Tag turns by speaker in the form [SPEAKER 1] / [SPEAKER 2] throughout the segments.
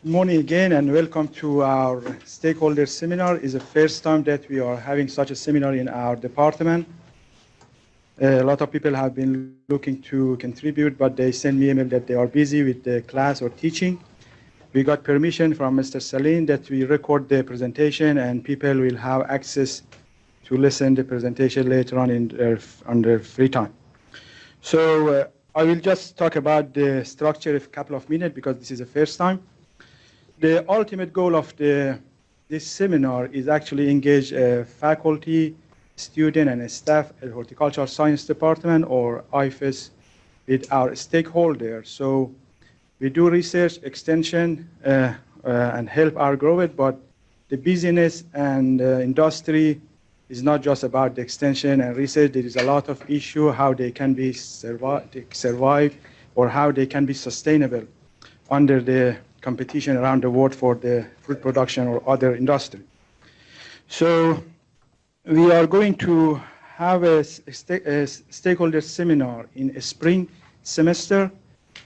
[SPEAKER 1] Good morning again and welcome to our stakeholder seminar. It's the first time that we are having such a seminar in our department. A lot of people have been looking to contribute, but they send me email that they are busy with the class or teaching. We got permission from Mr. Sallin that we record the presentation and people will have access to listen to the presentation later on on their free time. So I will just talk about the structure of a couple of minutes because this is the first time. The ultimate goal of this seminar is actually engage faculty, student, and staff at Horticultural Science Department or IFES with our stakeholders. So we do research, extension, and help our growth, but the business and industry is not just about the extension and research. There is a lot of issue how they can be survive or how they can be sustainable under the competition around the world for the fruit production or other industry. So we are going to have a stakeholder seminar in a spring semester,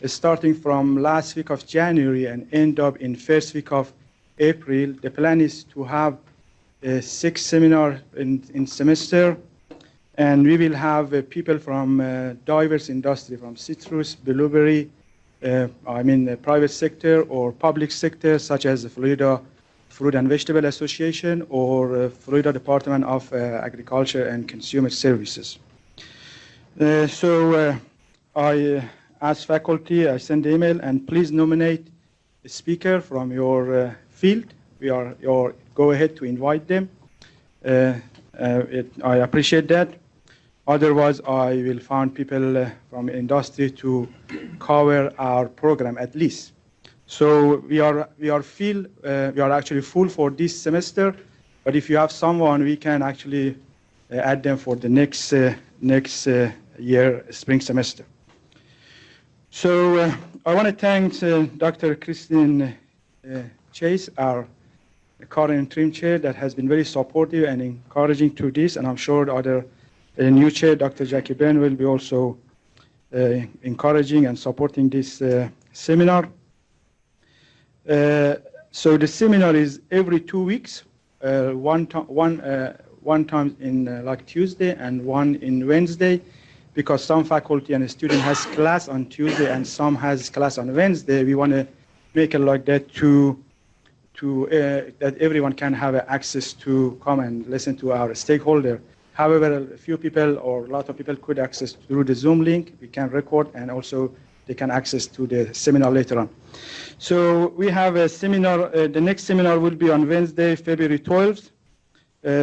[SPEAKER 1] starting from last week of January and end up in first week of April. The plan is to have 6 seminars in semester, and we will have people from diverse industry, from citrus, blueberry, private sector or public sector, such as the Florida Fruit and Vegetable Association or Florida Department of Agriculture and Consumer Services. I ask faculty, I send the email, and please nominate a speaker from your field. Go ahead to invite them. I appreciate that. Otherwise, I will find people from industry to cover our program at least. So we are actually full for this semester, but if you have someone, we can actually add them for the next year spring semester. So I want to thank Dr. Christine Chase, our current interim chair, that has been very supportive and encouraging to this, and I'm sure the other new chair, Dr. Jackie Ben, will be also encouraging and supporting this seminar. So the seminar is every 2 weeks, one time in like Tuesday and one in Wednesday, because some faculty and student has class on Tuesday and some has class on Wednesday. We want to make it like that that everyone can have access to come and listen to our stakeholder. However, a few people or a lot of people could access through the Zoom link. We can record, and also they can access to the seminar later on. So we have a seminar. The next seminar will be on Wednesday, February 12th,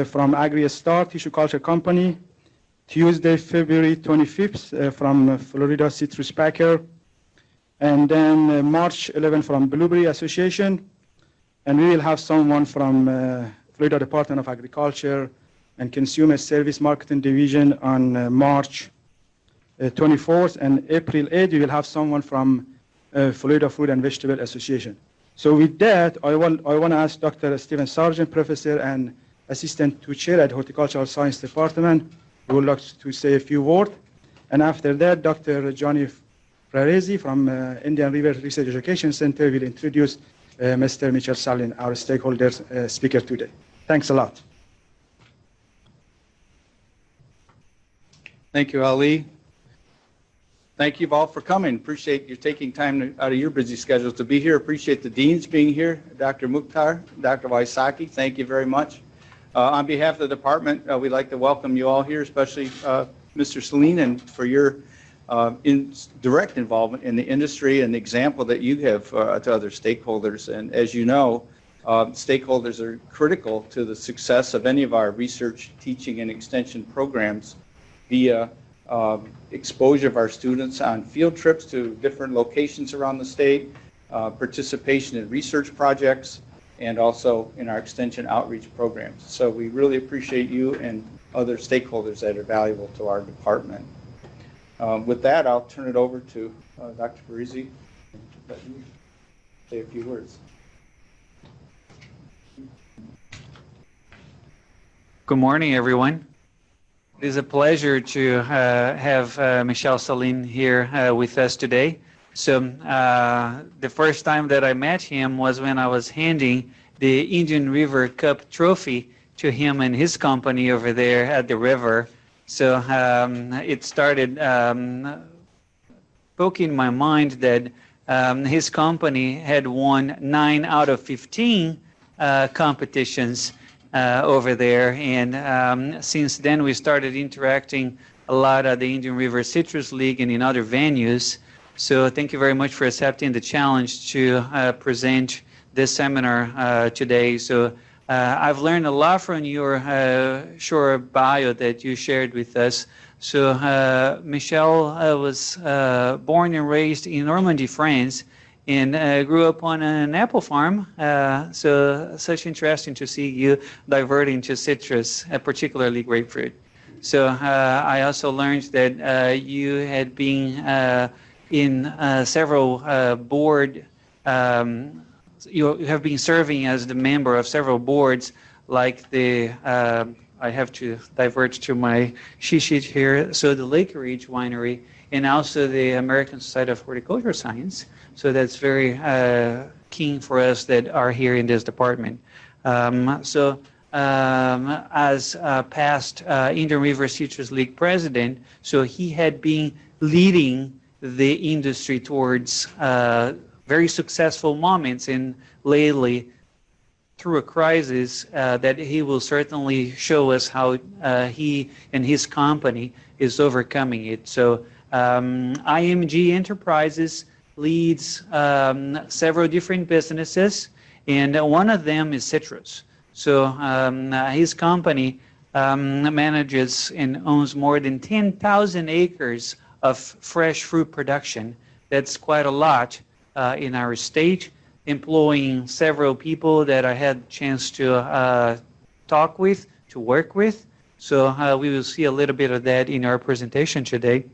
[SPEAKER 1] from Agri-Star Tissue Culture Company. Tuesday, February 25th, from Florida Citrus Packer. And then March 11th from Blueberry Association. And we will have someone from Florida Department of Agriculture and Consumer Service Marketing Division on March 24th, and April 8th, we will have someone from Florida Fruit and Vegetable Association. So with that, I want to ask Dr. Stephen Sargent, Professor and Assistant to Chair at Horticultural Science Department, who would like to say a few words. And after that, Dr. Johnny Fraresi from Indian River Research Education Center will introduce Mr. Michel Sallin, our stakeholder speaker today. Thanks a lot.
[SPEAKER 2] Thank you, Ali. Thank you all for coming. Appreciate you taking time out of your busy schedules to be here. Appreciate the deans being here, Dr. Mukhtar, Dr. Waisaki. Thank you very much. On behalf of the department, we'd like to welcome you all here, especially Mr. Sallin, and for your direct involvement in the industry and the example that you have to other stakeholders. And as you know, stakeholders are critical to the success of any of our research, teaching, and extension programs via exposure of our students on field trips to different locations around the state, participation in research projects, and also in our extension outreach programs. So we really appreciate you and other stakeholders that are valuable to our department. With that, I'll turn it over to Dr. Parisi to say a few words.
[SPEAKER 3] Good morning, everyone. It is a pleasure to have Michel Sallin here with us today. So the first time that I met him was when I was handing the Indian River Cup trophy to him and his company over there at the river. So it started poking my mind that his company had won 9 out of 15 competitions over there. And since then, we started interacting a lot at the Indian River Citrus League and in other venues. So thank you very much for accepting the challenge to present this seminar today. So I've learned a lot from your short bio that you shared with us. So Michel was born and raised in Normandy, France, and grew up on an apple farm. So such interesting to see you diverting to citrus, particularly grapefruit. So I also learned that you had been in several board, you have been serving as the member of several boards, like the, I have to divert to my cheat sheet here, so the Lake Ridge Winery, and also the American Society of Horticultural Science. So that's very keen for us that are here in this department. As past Indian River Citrus League president, so he had been leading the industry towards very successful moments, and lately through a crisis that he will certainly show us how he and his company is overcoming it. So IMG Enterprises leads several different businesses, and one of them is citrus. So his company manages and owns more than 10,000 acres of fresh fruit production. That's quite a lot in our state, employing several people that I had a chance to talk with, to work with. So we will see a little bit of that in our presentation today.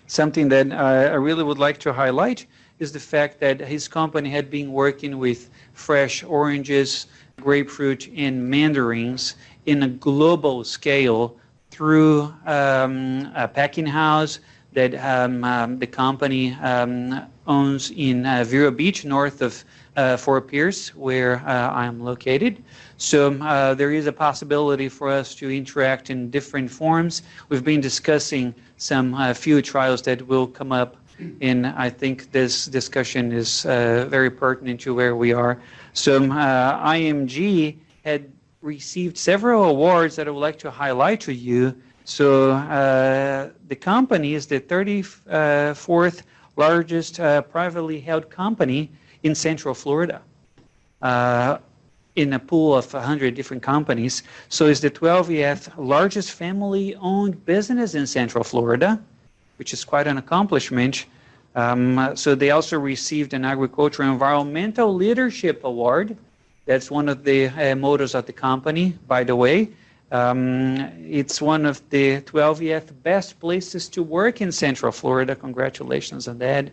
[SPEAKER 3] Something that I really would like to highlight is the fact that his company had been working with fresh oranges, grapefruit, and mandarins in a global scale through a packing house that the company owns in Vero Beach, north of Fort Pierce, where I'm located. So there is a possibility for us to interact in different forms. We've been discussing some few trials that will come up, and I think this discussion is very pertinent to where we are. So IMG had received several awards that I would like to highlight to you. So the company is the 34th largest privately held company in Central Florida, in a pool of 100 different companies. So it's the 12th largest family-owned business in Central Florida, which is quite an accomplishment. So they also received an Agricultural Environmental Leadership Award. That's one of the mottos of the company, by the way. It's one of the 12th best places to work in Central Florida. Congratulations on that.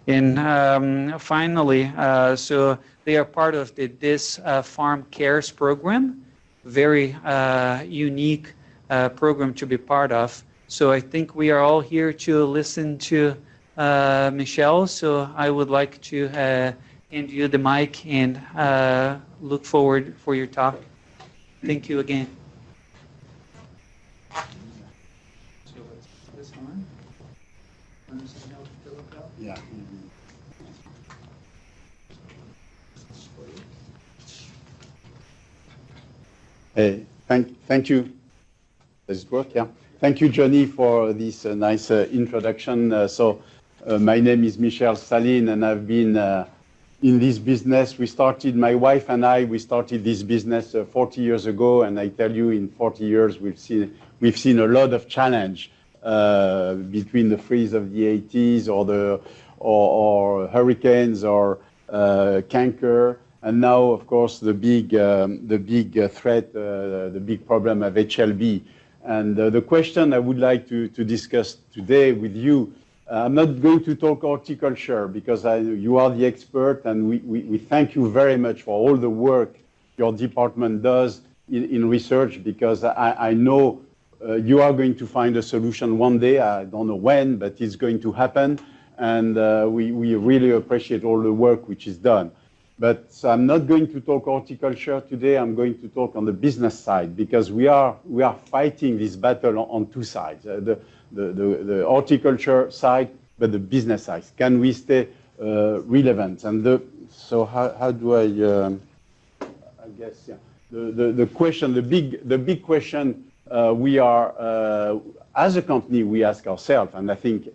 [SPEAKER 3] And finally, so they are part of this Farm Cares program, very unique program to be part of. So I think we are all here to listen to Michel. So I would like to hand you the mic and look forward for your talk. Thank you again.
[SPEAKER 4] Yeah. Hey, thank you. Does it work? Yeah. Thank you, Johnny, for this nice introduction. My name is Michel Sallin, and I've been in this business. My wife and I, we started this business 40 years ago, and I tell you, in 40 years, we've seen a lot of challenge between the freeze of the 80s or hurricanes or canker, and now, of course, the big threat, the big problem of HLB. And the question I would like to discuss today with you, I'm not going to talk horticulture because you are the expert, and we thank you very much for all the work your department does in research, because I know you are going to find a solution one day. I don't know when, but it's going to happen. and we really appreciate all the work which is done. But I'm not going to talk horticulture today. I'm going to talk on the business side, because we are fighting this battle on two sides, the horticulture side, but the business side. Can we stay relevant? And so how do I guess, yeah. The question, the big question we are, as a company, we ask ourselves, and I think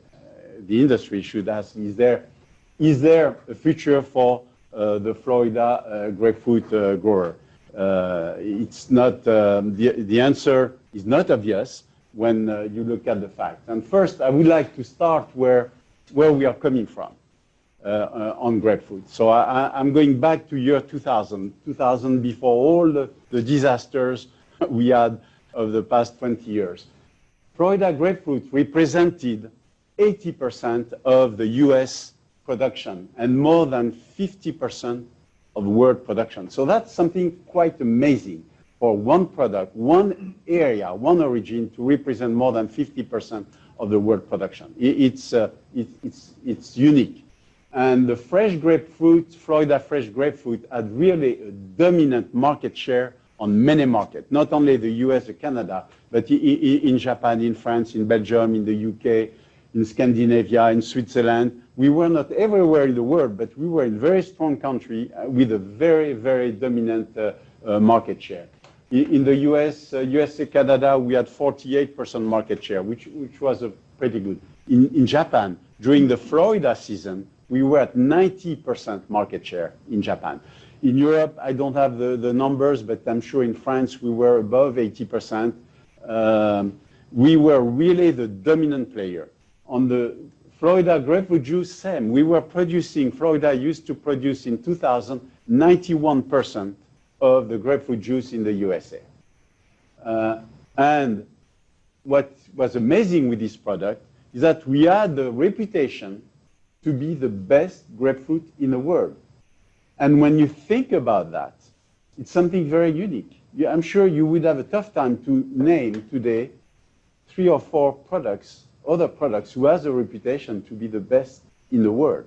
[SPEAKER 4] the industry should ask, is there a future for the Florida grapefruit grower? It's not, the answer is not obvious when you look at the facts. And first, I would like to start where we are coming from on grapefruit. So I'm going back to year 2000 before all the disasters we had of the past 20 years. Florida grapefruit represented 80% of the US production and more than 50% of world production. So that's something quite amazing for one product, one area, one origin to represent more than 50% of the world production. It's unique. And the fresh grapefruit, Florida fresh grapefruit, had really a dominant market share on many markets, not only the US or Canada, but in Japan, in France, in Belgium, in the UK, in Scandinavia, in Switzerland. We were not everywhere in the world, but we were in a very strong country with a very, very dominant market share. In the USA, Canada, we had 48% market share, which was pretty good. In Japan, during the Florida season, we were at 90% market share in Japan. In Europe, I don't have the numbers, but I'm sure in France we were above 80%. We were really the dominant player. On the Florida grapefruit juice, same. We were producing, Florida used to produce in 2000, 91% of the grapefruit juice in the USA. And what was amazing with this product is that we had the reputation to be the best grapefruit in the world. And when you think about that, it's something very unique. I'm sure you would have a tough time to name today 3 or 4 products, other products, who has a reputation to be the best in the world.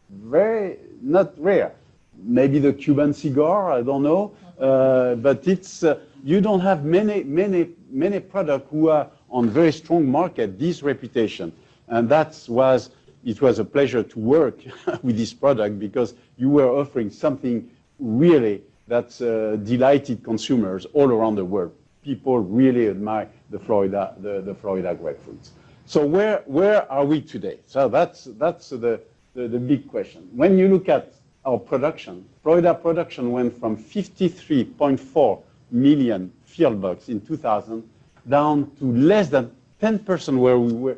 [SPEAKER 4] Very, not rare. Maybe the Cuban cigar, I don't know. But it's, you don't have many products who are on very strong market, this reputation. And it was a pleasure to work with this product, because you were offering something really that's delighted consumers all around the world. People really admire the Florida grapefruits. So where are we today? So that's the big question. When you look at our production, Florida production went from 53.4 million field bucks in 2000 down to less than 10%, where we were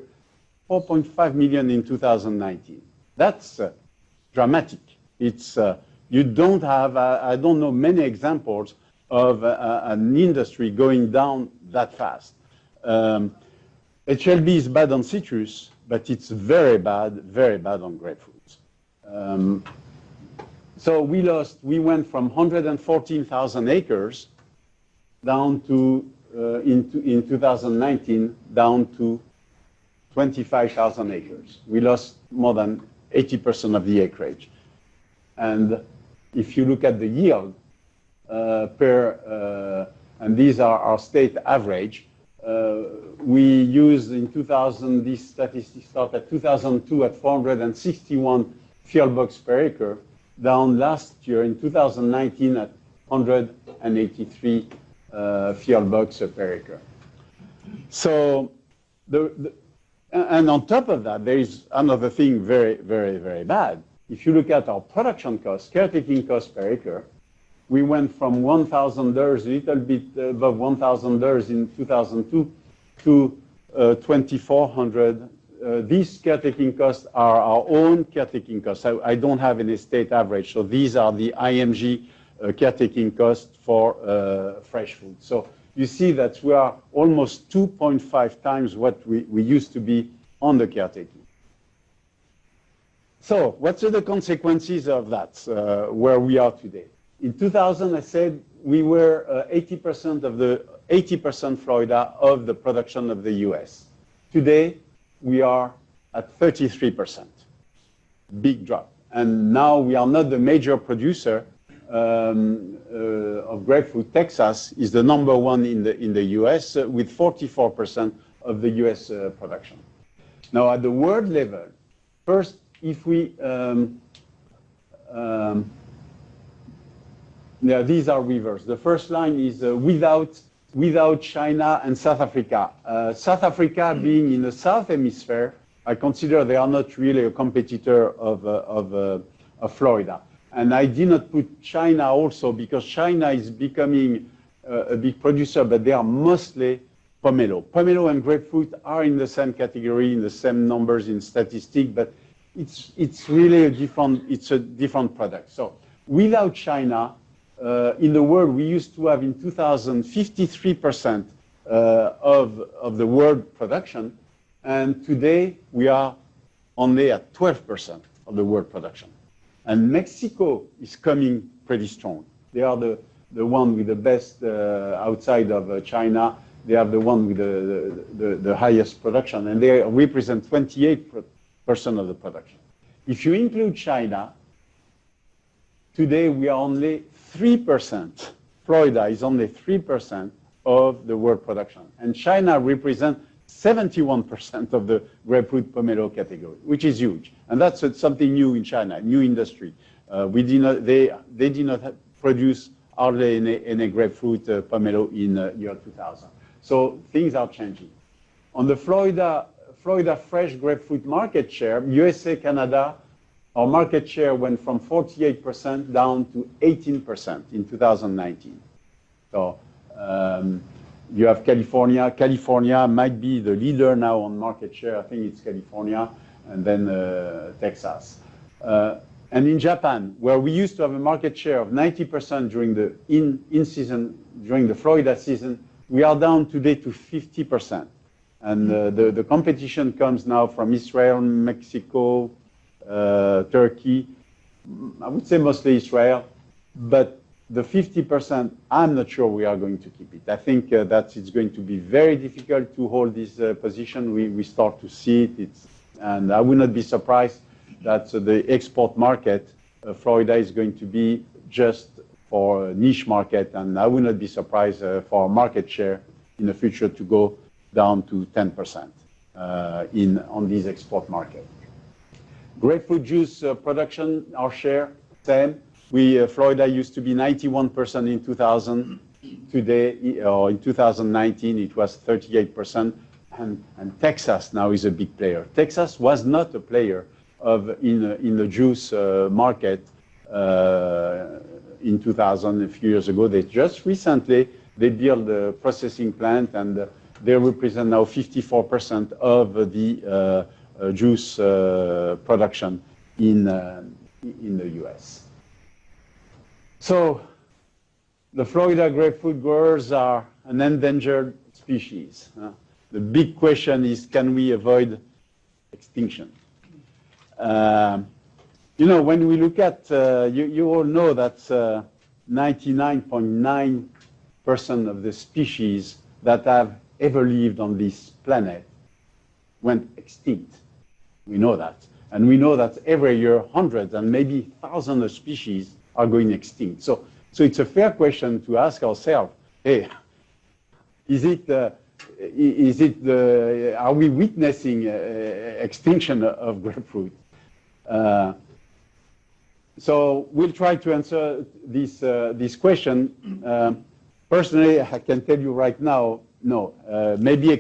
[SPEAKER 4] 4.5 million in 2019. That's dramatic. It's you don't have, I don't know many examples of an industry going down that fast. HLB is bad on citrus, but it's very bad on grapefruits. So we went from 114,000 acres down to, in 2019, down to 25,000 acres. We lost more than 80% of the acreage. And if you look at the yield and these are our state average, we used in 2000, these statistics start at 2002 at 461 field bucks per acre, down last year in 2019 at 183 field bucks per acre. So, and on top of that, there is another thing very bad. If you look at our production costs, caretaking costs per acre, we went from $1,000, a little bit above $1,000 in 2002 to $2,400. These caretaking costs are our own caretaking costs. I don't have any state average, so these are the IMG caretaking costs for fresh food. So you see that we are almost 2.5 times what we used to be on the caretaking. So what are the consequences of that, where we are today? In 2000, I said we were 80% Florida of the production of the US. Today, we are at 33%. big drop. And now we are not the major producer of grapefruit. Texas is the #1 in the US with 44% of the US production. Now at the world level, first, if we, yeah, these are reversed. The first line is without China and South Africa. South Africa being in the South Hemisphere, I consider they are not really a competitor of Florida. And I did not put China also because China is becoming a big producer, but they are mostly pomelo. Pomelo and grapefruit are in the same category, in the same numbers in statistics, but it's really a different product. So without China, in the world, we used to have in 2000 53% of the world production, and today we are only at 12% of the world production. And Mexico is coming pretty strong. They are the one with the best outside of China. They are the one with the highest production, and they represent 28% of the production. If you include China, today we are only 3%. Florida is only 3% of the world production. And China represents 71% of the grapefruit pomelo category, which is huge. And that's something new in China, new industry. They did not produce hardly any grapefruit pomelo in year 2000. So things are changing. On the Florida fresh grapefruit market share, USA, Canada, our market share went from 48% down to 18% in 2019. So you have California. California might be the leader now on market share. I think it's California, and then Texas. And in Japan, where we used to have a market share of 90% during the in-season, during the Florida season, we are down today to 50%. And the competition comes now from Israel, Mexico, Turkey, I would say mostly Israel, but the 50%, I'm not sure we are going to keep it. I think that it's going to be very difficult to hold this position. We start to see it, and I would not be surprised that the export market, Florida is going to be just for a niche market, and I would not be surprised for our market share in the future to go down to 10% on this export market. Grapefruit juice production, our share, same. Florida used to be 91% in 2000. Today, or in 2019, it was 38%. And Texas now is a big player. Texas was not a player in the juice market in 2000, a few years ago. They just recently, they built a processing plant, and they represent now 54% of the juice production in the US. So the Florida grapefruit growers are an endangered species. The big question is, can we avoid extinction? You know, when we look at, you all know that 99.9% of the species that have ever lived on this planet went extinct. We know that. And we know that every year, hundreds and maybe thousands of species are going extinct. So it's a fair question to ask ourselves, hey, are we witnessing extinction of grapefruit? So we'll try to answer this question. Personally, I can tell you right now, no. Maybe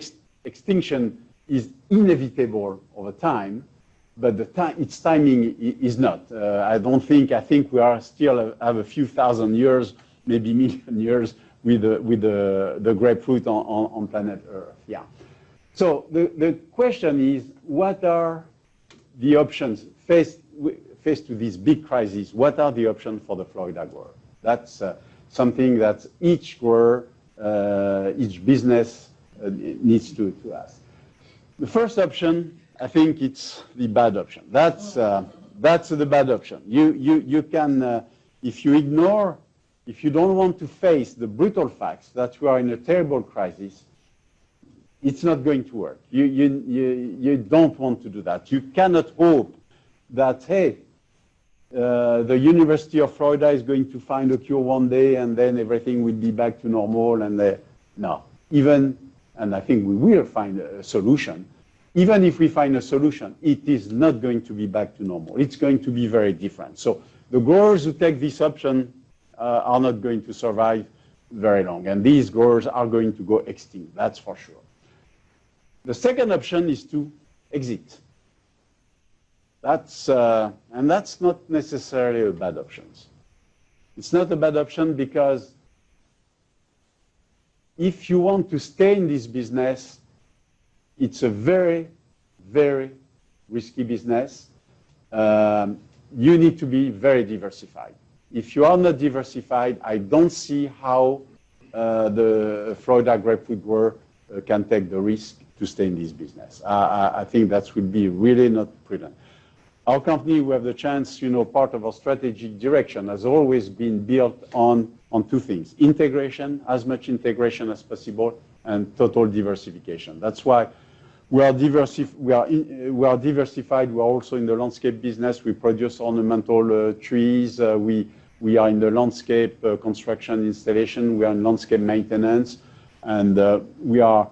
[SPEAKER 4] extinction is inevitable over time, but its timing is not. I think we are still have a few thousand years, maybe million years with the grapefruit on planet Earth. Yeah. So the question is, what are the options faced to this big crisis? What are the options for the Florida grower? That's something that each grower, each business needs to ask. The first option, I think it's the bad option. That's the bad option. You can, if you don't want to face the brutal facts that we are in a terrible crisis, it's not going to work. You don't want to do that. You cannot hope that, hey, the University of Florida is going to find a cure one day and then everything will be back to normal. And no, even, and I think we will find a solution. Even if we find a solution, it is not going to be back to normal. It's going to be very different. So the growers who take this option are not going to survive very long. And these growers are going to go extinct, that's for sure. The second option is to exit. And that's not necessarily a bad option. It's not a bad option because if you want to stay in this business, it's a very, very risky business. You need to be very diversified. If you are not diversified, I don't see how the Florida grapefruit grower can take the risk to stay in this business. I think that would be really not prudent. Our company, we have the chance, part of our strategic direction has always been built on two things: integration, as much integration as possible, and total diversification. That's why we are diversified. We are also in the landscape business. We produce ornamental trees. We are in the landscape construction installation. We are in landscape maintenance, and we are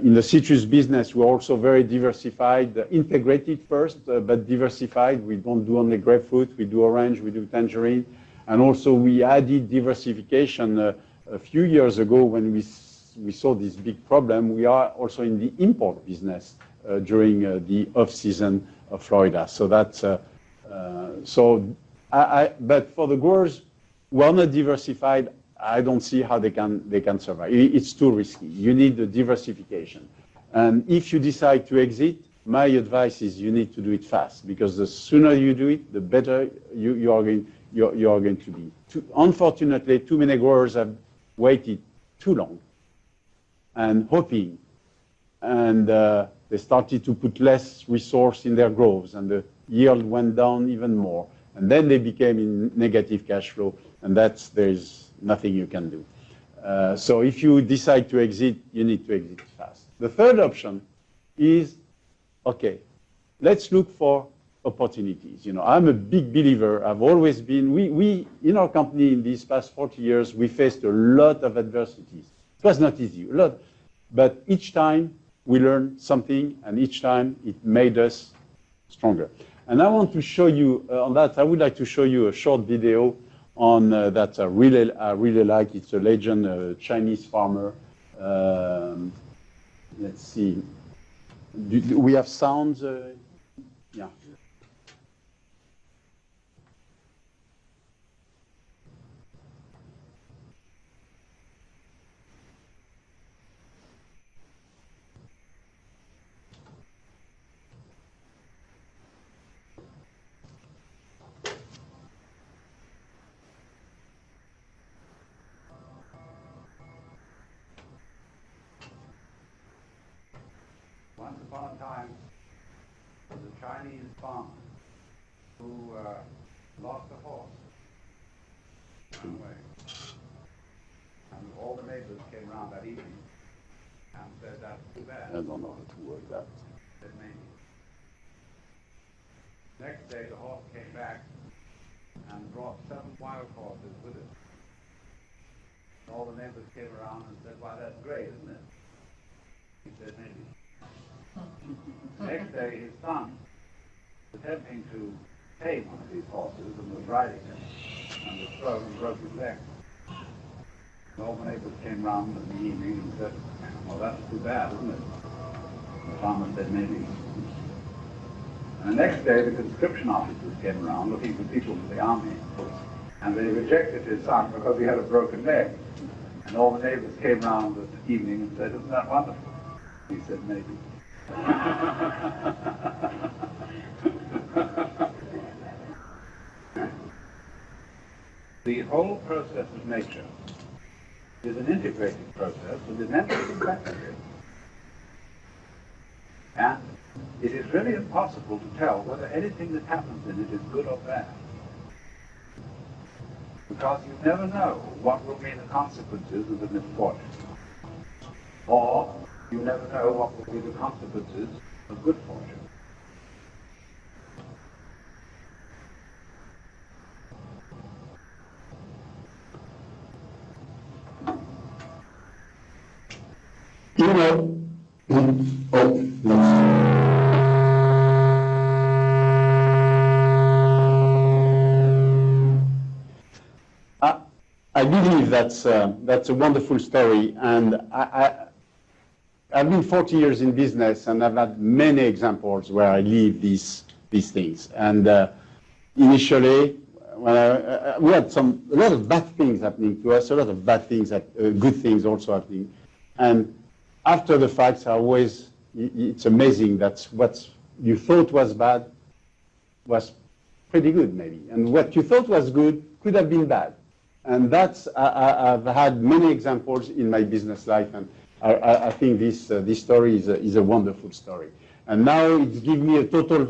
[SPEAKER 4] in the citrus business. We're also very diversified, integrated first, but diversified. We don't do only grapefruit. We do orange. We do tangerine, and also we added diversification a few years ago when we saw this big problem. We are also in the import business during the off-season of Florida. So that's but for the growers who are not diversified, I don't see how they can survive. It's too risky. You need the diversification. And if you decide to exit, my advice is you need to do it fast, because the sooner you do it, the better you are going to be. Unfortunately, too many growers have waited too long and hoping, and they started to put less resource in their groves, and the yield went down even more. And then they became in negative cash flow, and there's nothing you can do. So if you decide to exit, you need to exit fast. The third option is, okay, let's look for opportunities. I'm a big believer. I've always been. We in our company in these past 40 years, we faced a lot of adversities. It was not easy, a lot, but each time we learned something, and each time it made us stronger. And I want to show you on that. I would like to show you a short video on that I really like. It's a legend, a Chinese farmer. Let's see. Do we have sounds? Yeah. Once upon a time, there was a Chinese farmer who lost a horse. Ran away. And all the neighbors came around that evening and said, "That's too bad." I don't know how to word that. Said maybe. Next day, the horse came back and brought 7 wild horses with it. All the neighbors came around and said, "Why, that's great, isn't it?" He said, "Maybe." Next day, his son was attempting to tame one of these horses and was riding it, and was thrown and broke his leg. And all the neighbors came round in the evening and said, "Well, that's too bad, isn't it?" The farmer said, "Maybe." And the next day, the conscription officers came around looking for people for the army, and they rejected his son because he had a broken leg. And all the neighbors came round this evening and said, "Isn't that wonderful?" He said, "Maybe." The whole process of nature is an integrated process with immense complexity. And it is really impossible to tell whether anything that happens in it is good or bad. Because you never know what will be the consequences of the misfortune. Or you never know what will be the consequences of good fortune. You know, I believe that's a wonderful story, and I've been 40 years in business, and I've had many examples where I leave these things. And initially, when we had a lot of bad things happening to us, a lot of bad things, good things also happening. And after the facts, it's amazing that what you thought was bad was pretty good, maybe. And what you thought was good could have been bad. And I've had many examples in my business life, and I think this story is a wonderful story. And now it gives me a total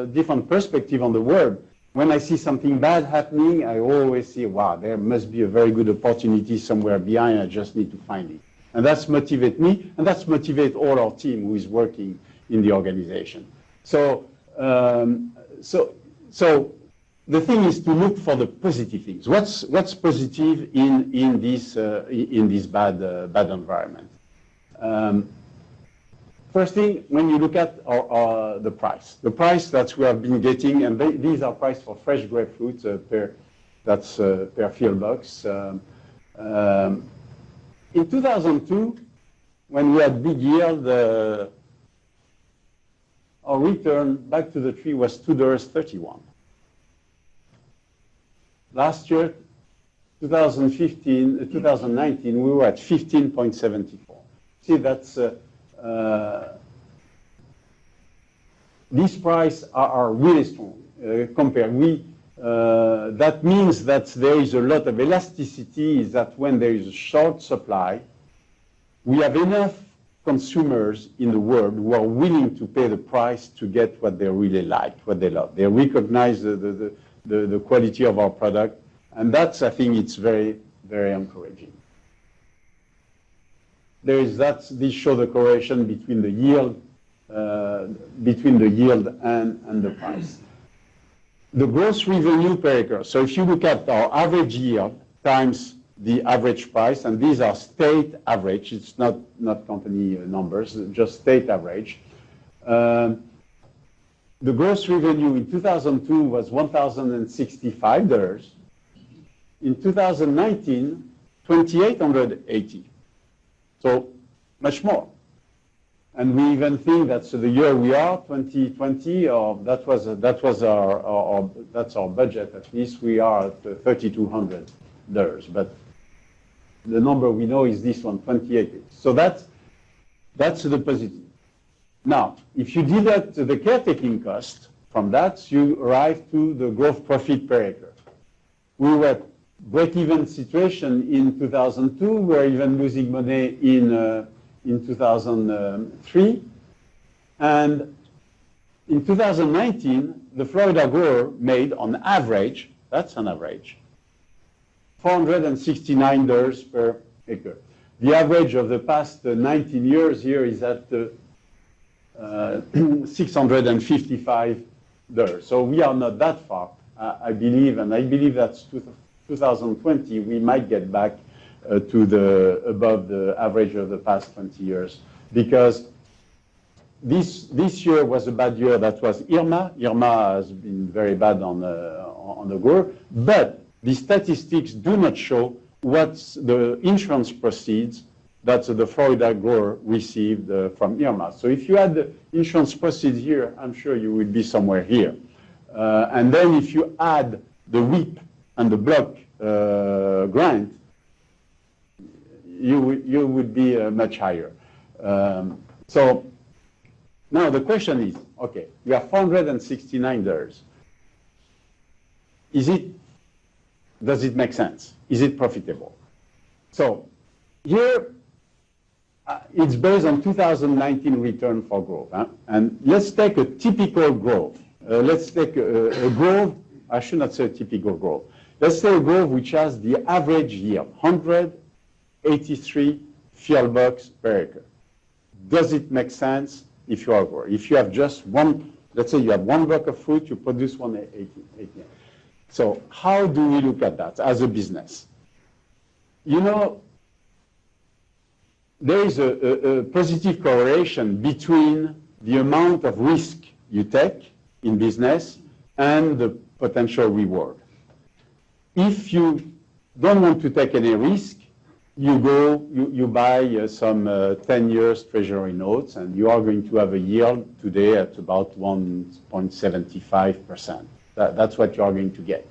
[SPEAKER 4] different perspective on the world. When I see something bad happening, I always say, wow, there must be a very good opportunity somewhere behind. I just need to find it. And that's motivates me, and that's motivates all our team who is working in the organization. So the thing is to look for the positive things. What's positive in this bad environment? First thing, when you look at the price that we have been getting, and these are price for fresh grapefruit per field box. In 2002, when we had big yield, our return back to the tree was $2.31. Last year, 2019, we were at 15.74. See, that's these prices are really strong compared. That means that there is a lot of elasticity, is that when there is a short supply, we have enough consumers in the world who are willing to pay the price to get what they really like, what they love. They recognize the quality of our product, and that's, I think, it's very, very encouraging. This shows the correlation between the yield, and the price. The gross revenue per acre. So if you look at our average yield times the average price, and these are state average, it's not company numbers, just state average. The gross revenue in 2002 was $1,065. In 2019, $2,880. So much more. And we even think that the year we are, 2020, that's our budget. At least we are at $3,200. But the number we know is this one, 28. So that's the positive. Now, if you deduct the caretaking cost from that, you arrive to the gross profit per acre. We were at break-even situation in 2002. We were even losing money in 2003. And in 2019, the Florida grower made, on average, that's an average, $469 per acre. The average of the past 19 years here is at $655. So we are not that far, I believe, and I believe that's 2020, we might get back to above the average of the past 20 years. Because this year was a bad year. That was Irma. Irma has been very bad on the grower, but the statistics do not show what's the insurance proceeds that the Florida grower received from Irma. So if you had the insurance proceeds here, I'm sure you would be somewhere here. And then if you add the WIP and the block grant, you would be much higher. So now the question is, okay, you have $469. Does it make sense? Is it profitable? So here, it's based on 2019 return for growth. And let's take a typical growth. Let's take a growth, I should not say a typical growth. Let's say a growth which has the average yield, 183 field bucks per acre. Does it make sense if you are a grower? If you have just one, let's say you have one block of fruit, you produce 180. So how do we look at that as a business? You know, there is a positive correlation between the amount of risk you take in business and the potential reward. If you don't want to take any risk, you buy some 10 years treasury notes, and you are going to have a yield today at about 1.75%. That's what you are going to get.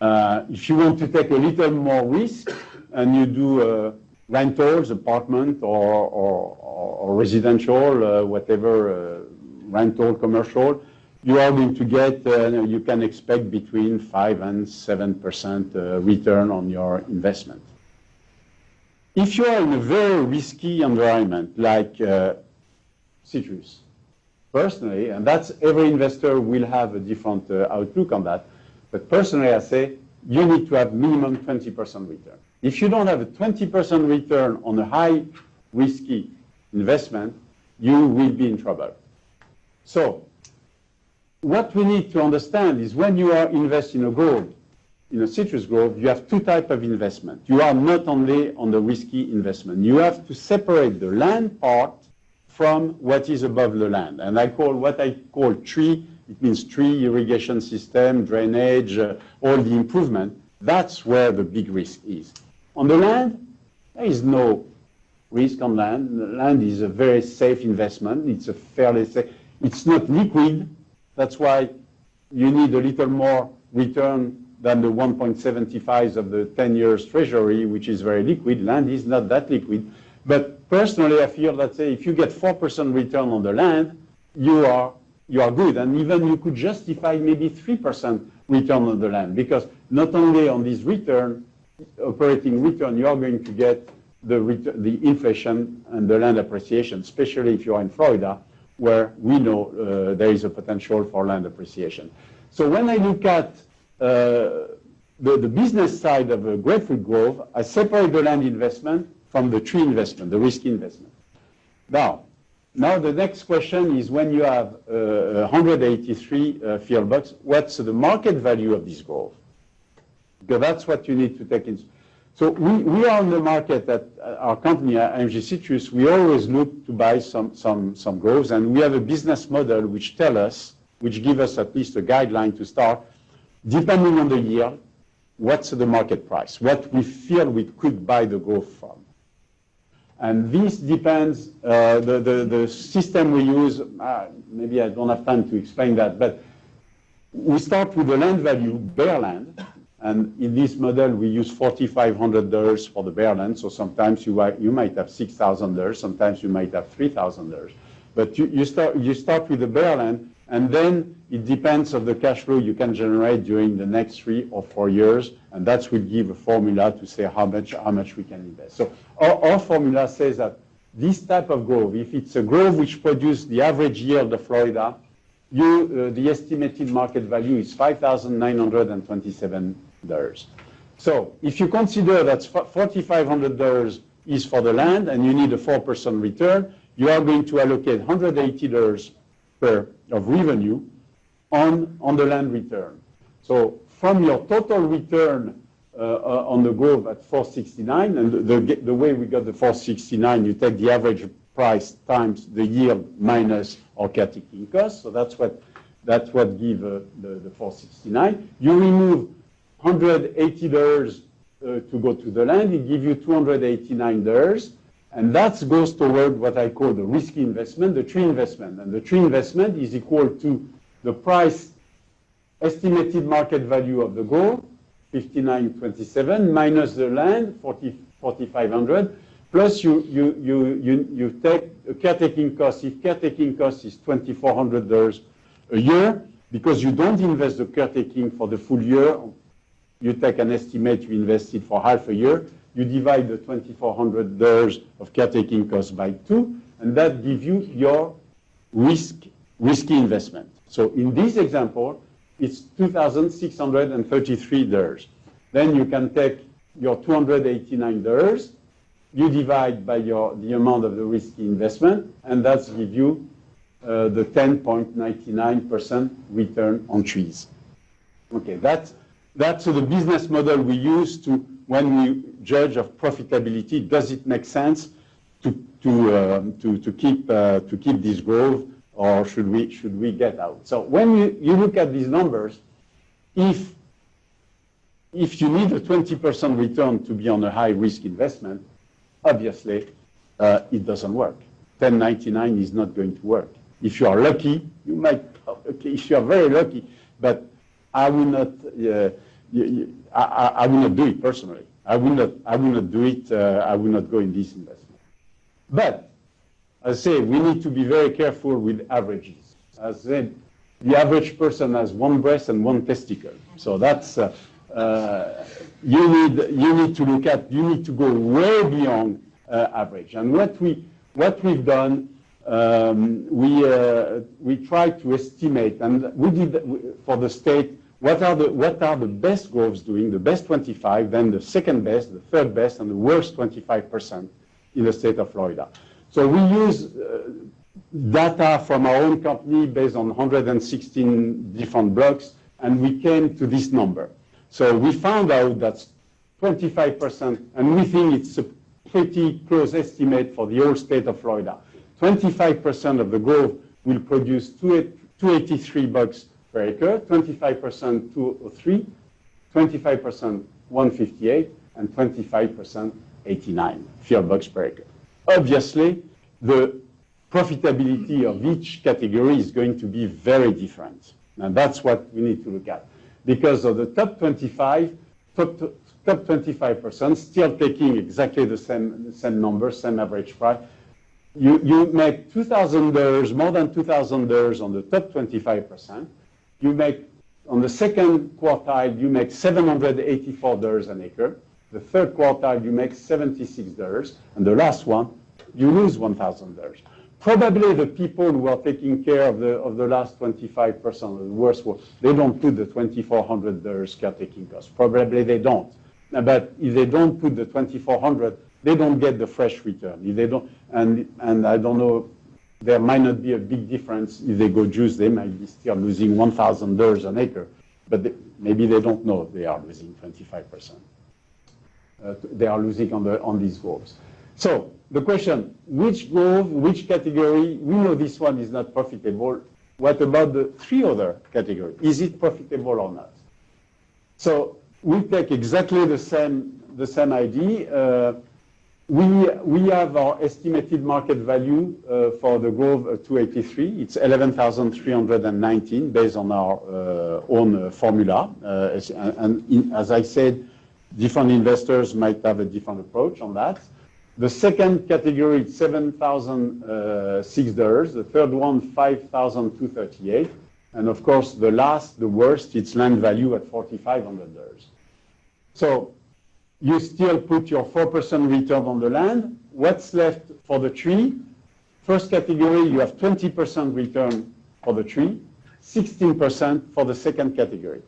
[SPEAKER 4] If you want to take a little more risk and you do rentals, apartment or residential, whatever, rental, commercial, you are going to get, you can expect between 5 and 7% return on your investment. If you are in a very risky environment like citrus, personally, and that's every investor will have a different outlook on that, but personally I say you need to have minimum 20% return. If you don't have a 20% return on a high risky investment, you will be in trouble. So what we need to understand is when you are investing in a grove, in a citrus grove, you have two types of investment. You are not only on the risky investment. You have to separate the land part from what is above the land. And what I call tree, it means tree, irrigation system, drainage, all the improvement. That's where the big risk is. On the land, there is no risk on land. The land is a very safe investment. It's a fairly safe. It's not liquid. That's why you need a little more return than the 1.75 of the 10 years treasury, which is very liquid. Land is not that liquid. But personally, I feel that say, if you get 4% return on the land, you are good. And even you could justify maybe 3% return on the land, because not only on this return, operating return, you are going to get the inflation and the land appreciation, especially if you are in Florida, where we know there is a potential for land appreciation. So when I look at the business side of a grapefruit grove, I separate the land investment from the tree investment, the risky investment. Now the next question is when you have 183 field bucks, what's the market value of this grove? Because that's what you need to take in. So we are on the market at our company, IMG Citrus. We always look to buy some groves, and we have a business model which give us at least a guideline to start, depending on the year, what's the market price, what we feel we could buy the grove from. And this depends, the system we use, maybe I don't have time to explain that, but we start with the land value, bare land, and in this model we use $4,500 for the bare land, so sometimes you might have $6,000, sometimes you might have $3,000. But you start with the bare land, and then it depends on the cash flow you can generate during the next 3 or 4 years, and that will give a formula to say how much we can invest. So our formula says that this type of grove, if it's a grove which produces the average yield of Florida, the estimated market value is $5,927. So if you consider that $4,500 is for the land and you need a 4% return, you are going to allocate $180 of revenue on the land return. So from your total return on the grove at 469, and the way we got the 469, you take the average price times the yield minus our caretaking cost. So that's what give the 469. You remove $180 to go to the land, it gives you $289. And that goes toward what I call the risky investment, the tree investment. And the tree investment is equal to the price estimated market value of the grove, $5,927, minus the land, $4,500, plus you take a caretaking cost. If caretaking cost is $2,400 a year, because you don't invest the caretaking for the full year, you take an estimate, you invest it for half a year, you divide the $2,400 of caretaking cost by 2, and that gives you your risky investment. So in this example, it's $2,633. Then you can take your $289, you divide by the amount of the risky investment, and that gives you the 10.99% return on trees. Okay, that's the business model we use to when we judge of profitability, does it make sense to keep this growth, or should we get out? So when you look at these numbers, if you need a 20% return to be on a high risk investment, obviously it doesn't work. 1099 is not going to work. If you are lucky, you might. Okay, if you are very lucky, but I will not. I will not do it personally. I will not do it. I will not go in this investment. But as I say, we need to be very careful with averages. As I said, the average person has one breast and one testicle. So that's you need to look at. You need to go way beyond average. And what we've done, we tried to estimate, and we did for the state. What are the best growths doing? The best 25, then the second best, the third best, and the worst 25% in the state of Florida. So we use data from our own company based on 116 different blocks, and we came to this number. So we found out that 25%, and we think it's a pretty close estimate for the whole state of Florida. 25% of the growth will produce $283 per acre, 25% 203, 25% 158, and 25% 89 field bucks per acre. Obviously, the profitability of each category is going to be very different. And that's what we need to look at. Because of the top 25%, still taking exactly the same number, same average price, you make $2,000, more than $2,000 on the top 25%. You make, on the second quartile, you make $784 an acre. The third quartile, you make $76. And the last one, you lose $1,000. Probably the people who are taking care of the last 25%, the worst one, they don't put the $2,400 caretaking cost. Probably they don't. But if they don't put the $2,400, they don't get the fresh return. If they don't, and I don't know, there might not be a big difference. If they go juice, they might be still losing $1,000 an acre. But maybe they don't know they are losing 25%. They are losing on these groves. So the question, which grove, which category? We know this one is not profitable. What about the three other categories? Is it profitable or not? So we take exactly the same idea. We have our estimated market value for the grove 283. It's 11,319 based on our own formula. And as I said, different investors might have a different approach on that. The second category is $7,006. The third one, $5,238. And of course, the worst, it's land value at $4,500. So you still put your 4% return on the land. What's left for the tree? First category, you have 20% return for the tree, 16% for the second category.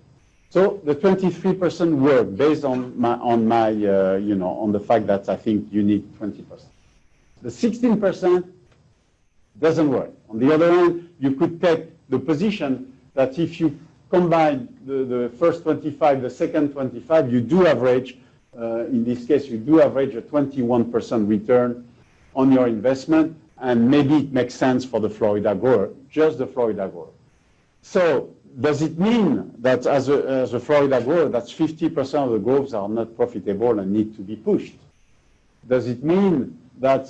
[SPEAKER 4] So the 23% work based on on the fact that I think you need 20%. The 16% doesn't work. On the other hand, you could take the position that if you combine the first 25, the second 25, you do average, in this case, you do average a 21% return on your investment, and maybe it makes sense for the Florida grower, just the Florida grower. So does it mean that as a Florida grower, that 50% of the groves are not profitable and need to be pushed? Does it mean that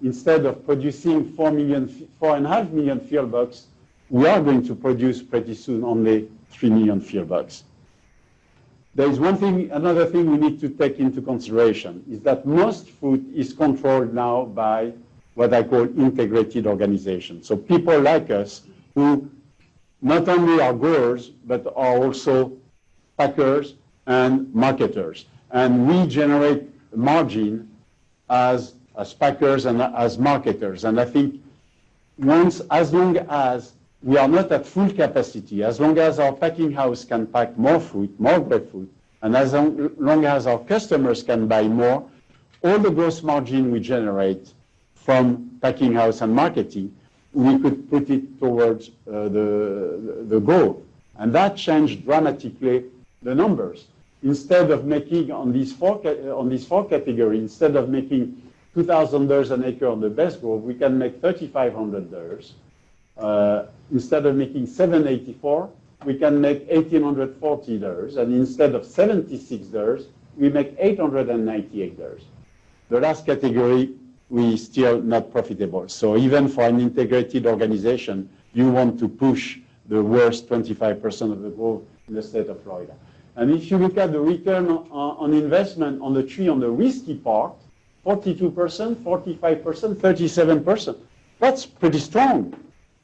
[SPEAKER 4] instead of producing 4.5 million field bucks, we are going to produce pretty soon only 3 million field bucks? There is another thing we need to take into consideration is that most food is controlled now by what I call integrated organizations. So people like us who not only are growers, but are also packers and marketers. And we generate margin as packers and as marketers. And I think as long as we are not at full capacity, as long as our packing house can pack more fruit, more breadfruit, and as long as our customers can buy more, all the gross margin we generate from packing house and marketing, we could put it towards the growth. And that changed dramatically the numbers. instead of making on these four categories, instead of making $2,000 an acre on the best grove, we can make $3,500. Instead of making $784, we can make $1,840, and instead of $76, we make $898. The last category, we still not profitable. So even for an integrated organization, you want to push the worst 25% of the growth in the state of Florida. And if you look at the return on investment on the tree on the risky part, 42%, 45%, 37%. That's pretty strong.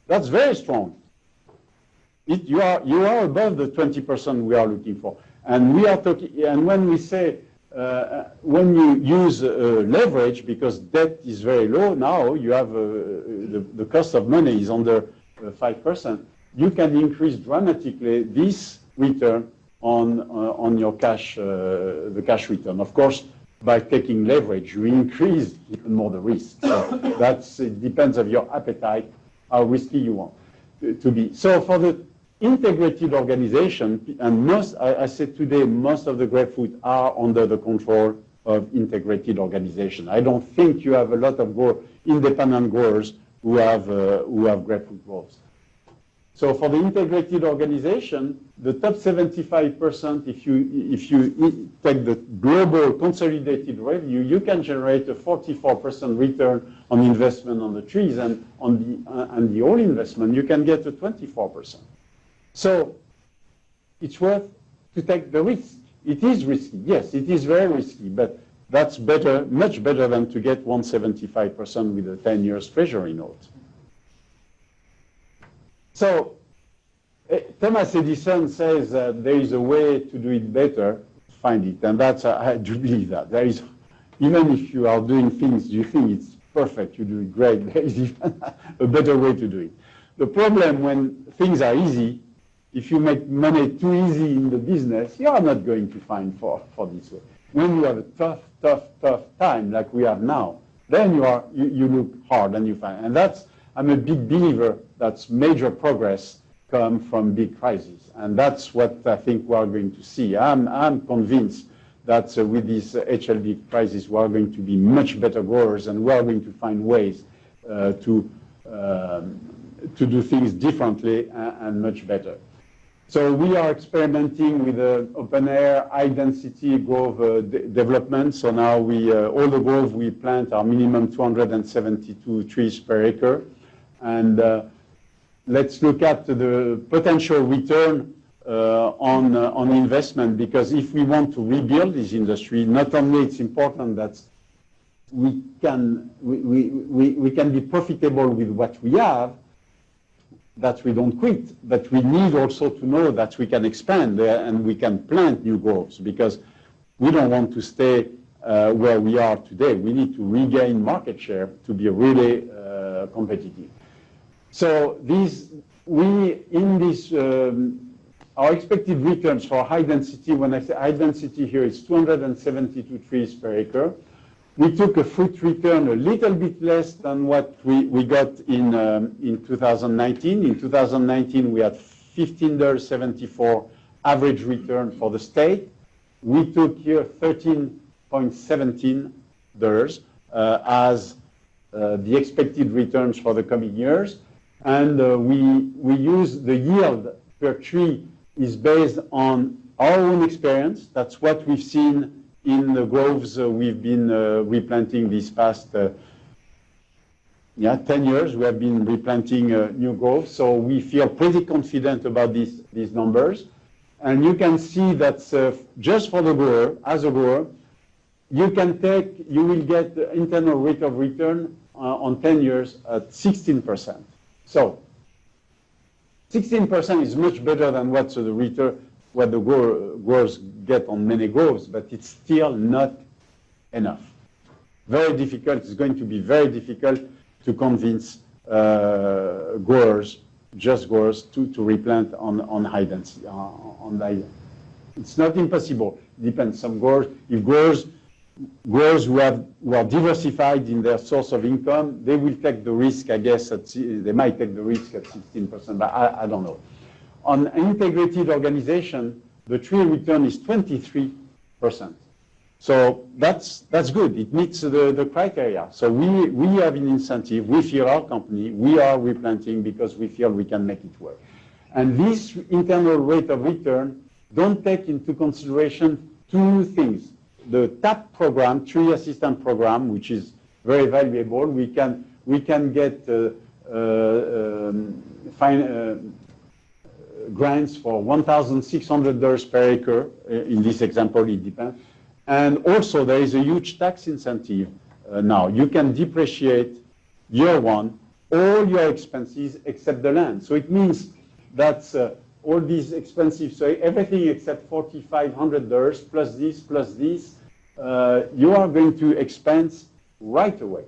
[SPEAKER 4] That's very strong. You are above the 20% we are looking for. And we are talking, and when we say, when you use leverage, because debt is very low now, you have the cost of money is under 5%, you can increase dramatically this return on your cash, the cash return. Of course, by taking leverage, you increase even more the risk. So it depends on your appetite, how risky you want to be. So for the integrated organization, and I said today, most of the grapefruit are under the control of integrated organization. I don't think you have a lot of independent growers who have grapefruit groves. So for the integrated organization, the top 75%, if you take the global consolidated revenue, you can generate a 44% return on investment on the trees, and on the all investment, you can get a 24%. So it's worth to take the risk. It is risky, yes, it is very risky, but that's better, much better than to get 175% with a 10 years treasury note. So Thomas Edison says that there is a way to do it better, find it, and that's, I do believe that. There is, even if you are doing things, you think it's perfect, you do it great, there is even a better way to do it. The problem when things are easy, if you make money too easy in the business, you are not going to find for this way. When you have a tough time like we have now, then you look hard and you find. And that's, I'm a big believer that major progress come from big crises. And that's what I think we are going to see. I'm convinced that with this HLB crisis, we are going to be much better growers, and we are going to find ways to do things differently and much better. So we are experimenting with open air, high density grove development. So now all the groves we plant are minimum 272 trees per acre. And let's look at the potential return on investment, because if we want to rebuild this industry, not only it's important that we can be profitable with what we have, that we don't quit, but we need also to know that we can expand there and we can plant new groves, because we don't want to stay where we are today. We need to regain market share to be really competitive. So our expected returns for high density, when I say high density here, is 272 trees per acre. We took a fruit return a little bit less than what we got in 2019. In 2019, we had $15.74 average return for the state. We took here $13.17 as the expected returns for the coming years. And we use the yield per tree is based on our own experience. That's what we've seen in the groves we've been replanting these past 10 years. We have been replanting new groves, so we feel pretty confident about these numbers. And you can see that just for the grower, as a grower, you will get the internal rate of return on 10 years at 16%. So 16% is much better than what the growers get on many groves, but it's still not enough. Very difficult. It's going to be very difficult to convince growers to replant on high density. It's not impossible. It depends. Some growers, if growers who are diversified in their source of income, they will take the risk, I guess, they might take the risk at 16%, but I don't know. On an integrated organization, the true return is 23%. So that's good. It meets the criteria. So we have an incentive. We feel our company, we are replanting because we feel we can make it work. And this internal rate of return don't take into consideration two things. The TAP program, Tree Assistant Program, which is very valuable. We can get grants for $1,600 per acre. In this example, it depends. And also, there is a huge tax incentive now. You can depreciate year one all your expenses except the land. So it means that all these expenses, so everything except $4,500 plus this, you are going to expense right away.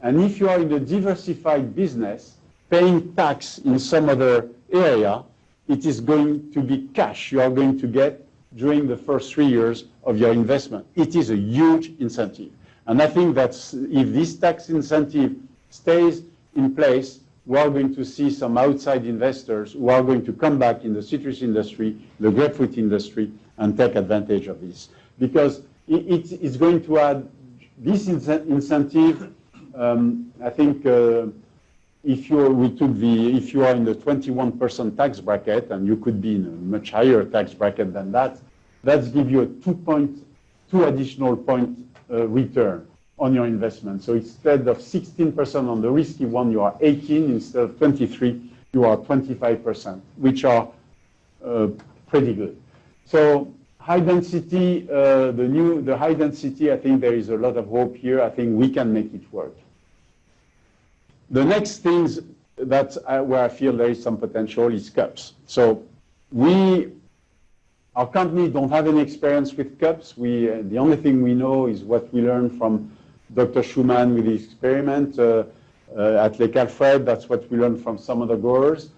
[SPEAKER 4] And if you are in a diversified business, paying tax in some other area, it is going to be cash you are going to get during the first 3 years of your investment. It is a huge incentive. And I think that if this tax incentive stays in place, we are going to see some outside investors who are going to come back in the citrus industry, the grapefruit industry, and take advantage of this. Because it's going to add this incentive. I think if you are in the 21% tax bracket, and you could be in a much higher tax bracket than that, that's give you a 2 additional point return on your investment. So instead of 16% on the risky one, you are 18. Instead of 23, you are 25%, which are pretty good. So high density, the high density, I think there is a lot of hope here. I think we can make it work. The next things that where I feel there is some potential is cups. So our company don't have any experience with cups. The only thing we know is what we learned from Dr. Schumann with his experiment at Lake Alfred. That's what we learned from some of the growers.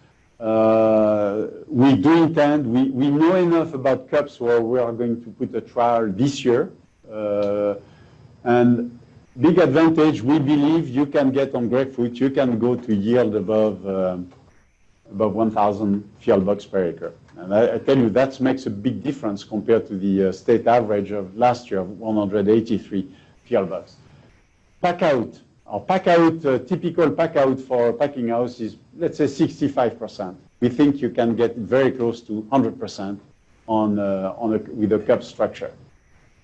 [SPEAKER 4] We do intend, we know enough about cups where we are going to put a trial this year. And big advantage, we believe you can get on grapefruit, you can go to yield above 1,000 field bucks per acre. And I tell you, that makes a big difference compared to the state average of last year of 183 field bucks. Pack out. Our pack out, typical pack out for a packing house is, let's say, 65%. We think you can get very close to 100% with a cup structure.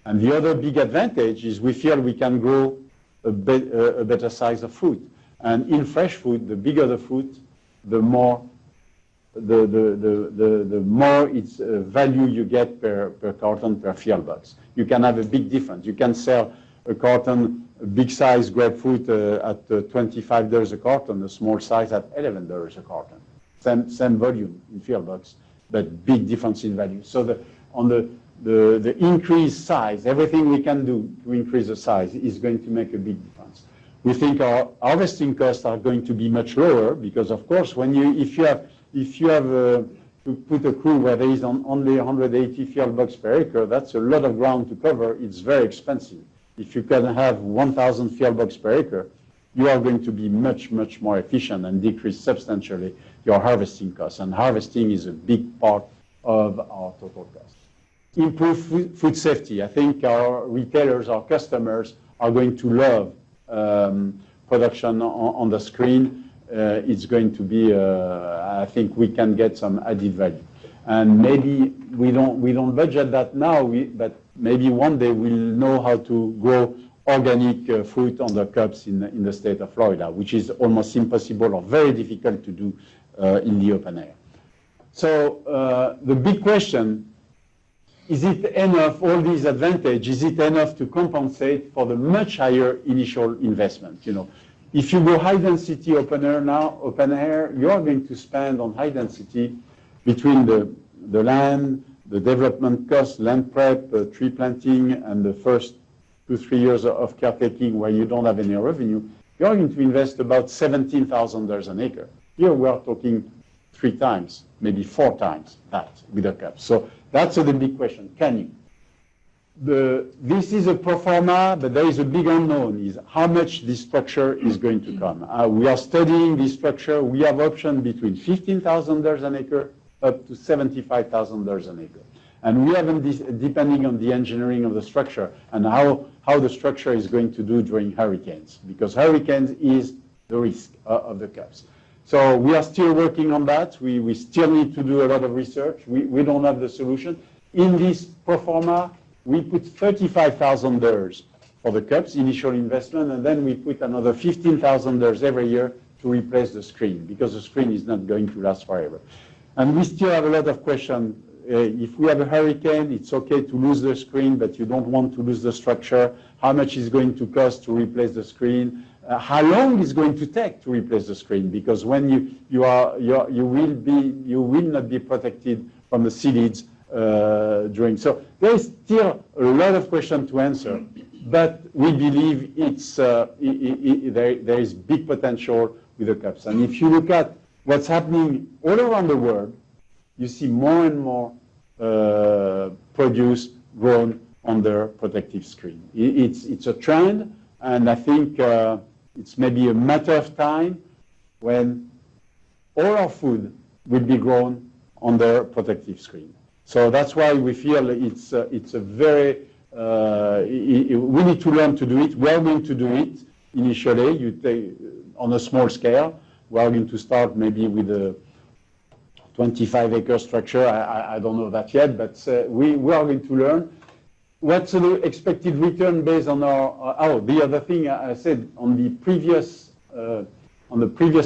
[SPEAKER 4] And the other big advantage is we feel we can grow a better size of fruit. And in fresh fruit, the bigger the fruit, the more it's value you get per carton per field bucks. You can have a big difference. You can sell a carton, a big size grapefruit at $25 a carton, a small size at $11 a carton. Same volume in field bucks, but big difference in value. So on the increased size, everything we can do to increase the size is going to make a big difference. We think our harvesting costs are going to be much lower because, of course, if you have to put a crew where there is only 180 field bucks per acre, that's a lot of ground to cover. It's very expensive. If you can have 1,000 field bucks per acre, you are going to be much, much more efficient and decrease substantially your harvesting costs. And harvesting is a big part of our total cost. Improve food safety. I think our retailers, our customers are going to love production on the screen. It's going to be, I think we can get some added value. And maybe we don't budget that now, but maybe one day we'll know how to grow organic fruit on the cups in the state of Florida, which is almost impossible or very difficult to do in the open air. So the big question, is it enough, all these advantages, is it enough to compensate for the much higher initial investment? You know, if you go high density open air, you are going to spend on high density between the land, the development cost, land prep, tree planting, and the first 2-3 years of caretaking where you don't have any revenue, you're going to invest about $17,000 an acre. Here we are talking 3 times, maybe 4 times that with a cup. So that's the big question. Can you? This is a pro forma, but there is a big unknown, is how much this structure is going to come. We are studying this structure. We have option between $15,000 an acre up to $75,000 an acre. And we haven't, depending on the engineering of the structure and how the structure is going to do during hurricanes, because hurricanes is the risk of the cups. So we are still working on that. We still need to do a lot of research. We don't have the solution. In this pro forma, we put $35,000 for the cups, initial investment, and then we put another $15,000 every year to replace the screen, because the screen is not going to last forever. And we still have a lot of questions. If we have a hurricane, it's okay to lose the screen, but you don't want to lose the structure. How much is going to cost to replace the screen? How long is going to take to replace the screen? Because when you will not be protected from the sealids during. So there is still a lot of questions to answer, but we believe there is big potential with the cups. And if you look at what's happening all around the world, you see more and more produce grown under protective screen. It's a trend, and I think it's maybe a matter of time when all our food will be grown under protective screen. So that's why we feel it's a very, we need to learn to do it. We're going to do it initially. You take on a small scale. We're going to start maybe with a 25-acre structure. I don't know that yet, but we are going to learn. What's the expected return based on our, the other thing I said on the previous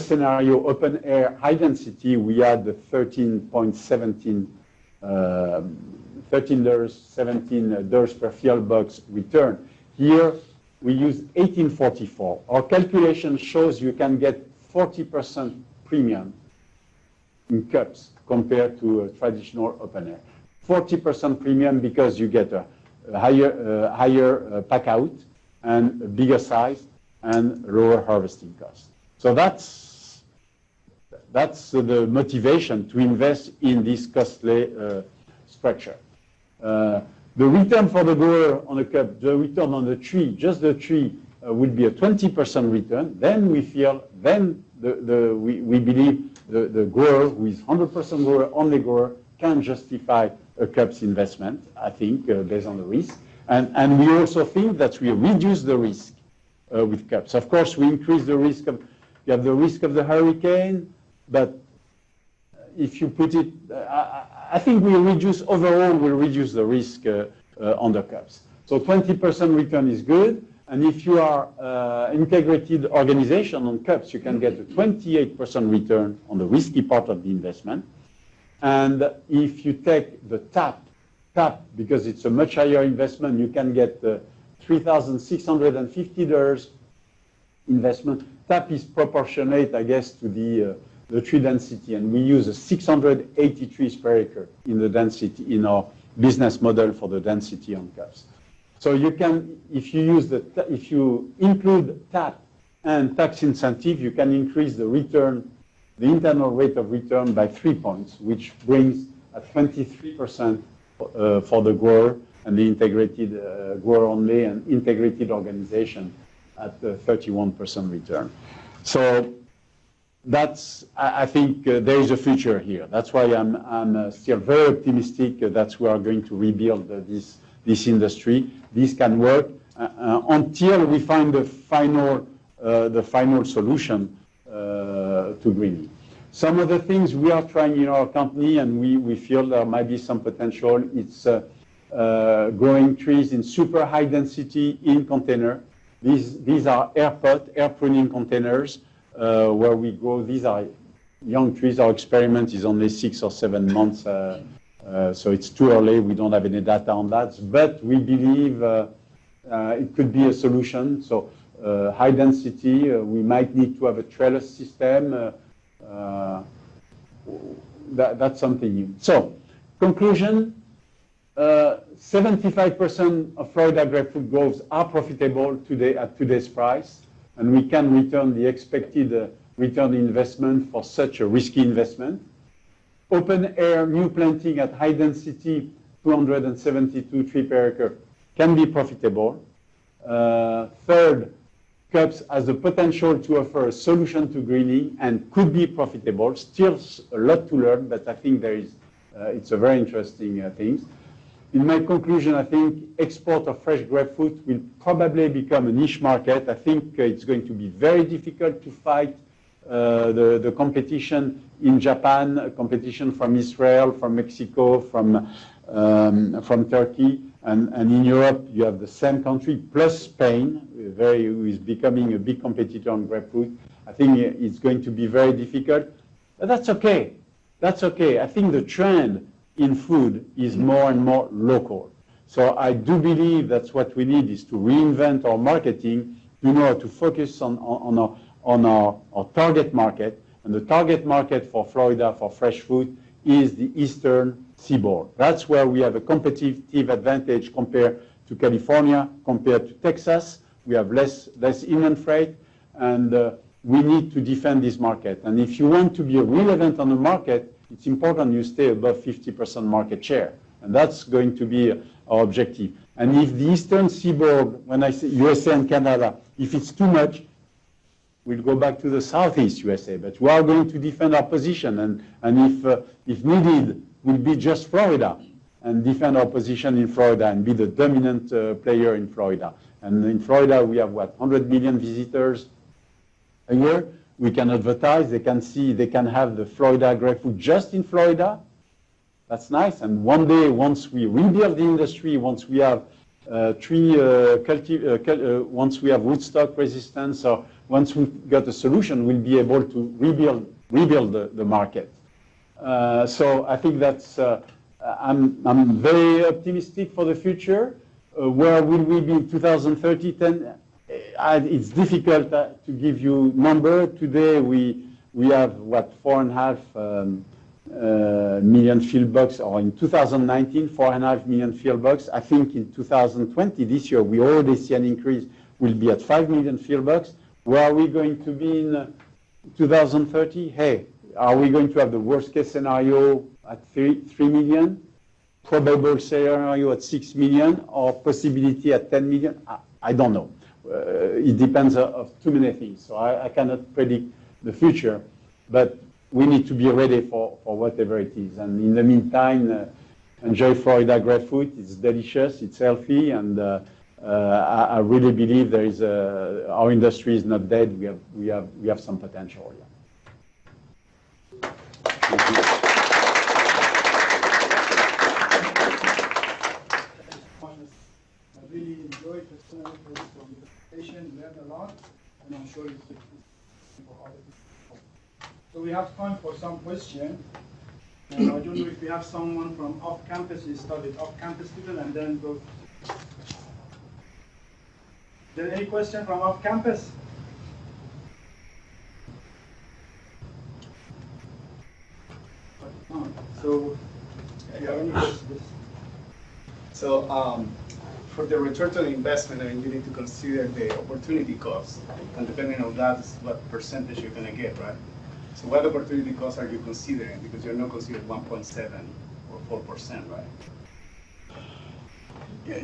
[SPEAKER 4] scenario, open air high density, we had the $13.17 per field box return. Here we use 1844. Our calculation shows you can get 40% premium in cups compared to a traditional open air. 40% premium because you get a higher pack out and a bigger size and lower harvesting cost. So that's the motivation to invest in this costly structure. The return for the grower on a cup, the return on the tree, just the tree, would be a 20% return. Then we feel, then we believe the grower, who is 100% grower, only grower, can justify a cups investment, I think, based on the risk. And we also think that we reduce the risk with cups. Of course, we increase the risk of, you have the risk of the hurricane, but if you put it, I think we reduce, overall, we reduce the risk on the cups. So 20% return is good. And if you are integrated organization on cups, you can get a 28% return on the risky part of the investment. And if you take the tap, because it's a much higher investment, you can get $3,650 investment. Tap is proportionate, I guess, to the tree density, and we use 680 trees per acre in the density in our business model for the density on cups. So you can, if you include tap and tax incentive, you can increase the return, the internal rate of return by 3 points, which brings a 23% for the grower and the integrated grower only and integrated organization at 31% return. So that's, I think there is a future here. That's why I'm still very optimistic that we are going to rebuild this industry. This can work until we find the final solution to greening. Some of the things we are trying in our company, and we feel there might be some potential, it's growing trees in super high density in container. These are air pruning containers where we grow. These are young trees. Our experiment is only 6 or 7 months, so it's too early. We don't have any data on that, but we believe it could be a solution. So high density, we might need to have a trellis system. That's something new. So conclusion, 75% of Florida grapefruit groves are profitable today at today's price, and we can return the expected return investment for such a risky investment. Open air new planting at high density, 272 trees per acre, can be profitable. Third, cups has the potential to offer a solution to greening and could be profitable. Still a lot to learn, but I think there is, it's a very interesting thing. In my conclusion, I think export of fresh grapefruit will probably become a niche market. I think it's going to be very difficult to fight the competition in Japan, competition from Israel, from Mexico, from Turkey, and in Europe you have the same country plus Spain, who is becoming a big competitor on grapefruit. I think it's going to be very difficult, but that's okay. That's okay. I think the trend in food is more and more local. So I do believe that's what we need, is to reinvent our marketing, to know how to focus on our target market. And the target market for Florida for fresh fruit is the eastern seaboard. That's where we have a competitive advantage compared to California, compared to Texas. We have less inland freight, and we need to defend this market. And if you want to be relevant on the market, it's important you stay above 50% market share. And that's going to be our objective. And if the eastern seaboard, when I say USA and Canada, if it's too much, we'll go back to the southeast USA. But we are going to defend our position. And if needed, we'll be just Florida and defend our position in Florida and be the dominant player in Florida. And in Florida, we have, 100 million visitors a year. We can advertise, they can see, they can have the Florida grapefruit just in Florida. That's nice. And one day, once we rebuild the industry, once we have once we have rootstock resistance, or once we've got a solution, we'll be able to rebuild the market. So I think that's, I'm very optimistic for the future. Where will we be in 2030? It's difficult to give you number. Today we have 4.5 million field bucks, or in 2019 4.5 million field bucks. I think in 2020, this year, we already see an increase. We'll be at 5 million field bucks. Where are we going to be in 2030? Hey, are we going to have the worst case scenario at 3 million? Probable scenario at 6 million, or possibility at 10 million? I don't know. It depends on too many things, so I cannot predict the future, but we need to be ready for whatever it is. And in the meantime, enjoy Florida grapefruit. It's delicious, it's healthy, and I really believe there is our industry is not dead. We have some potential. Yeah. Thank you.
[SPEAKER 1] I really enjoyed the presentation, learned a lot, and I'm sure it's for other people. So we have time for some questions. And I don't know if we have someone from off-campus. We started off-campus people and then go. Is there any question from off-campus? So, if you have any questions?
[SPEAKER 5] So, for the return to the investment, I mean, you need to consider the opportunity cost, and depending on that is what percentage you're going to get, right? So what opportunity costs are you considering? Because you're not considering 1.7 or 4%, right?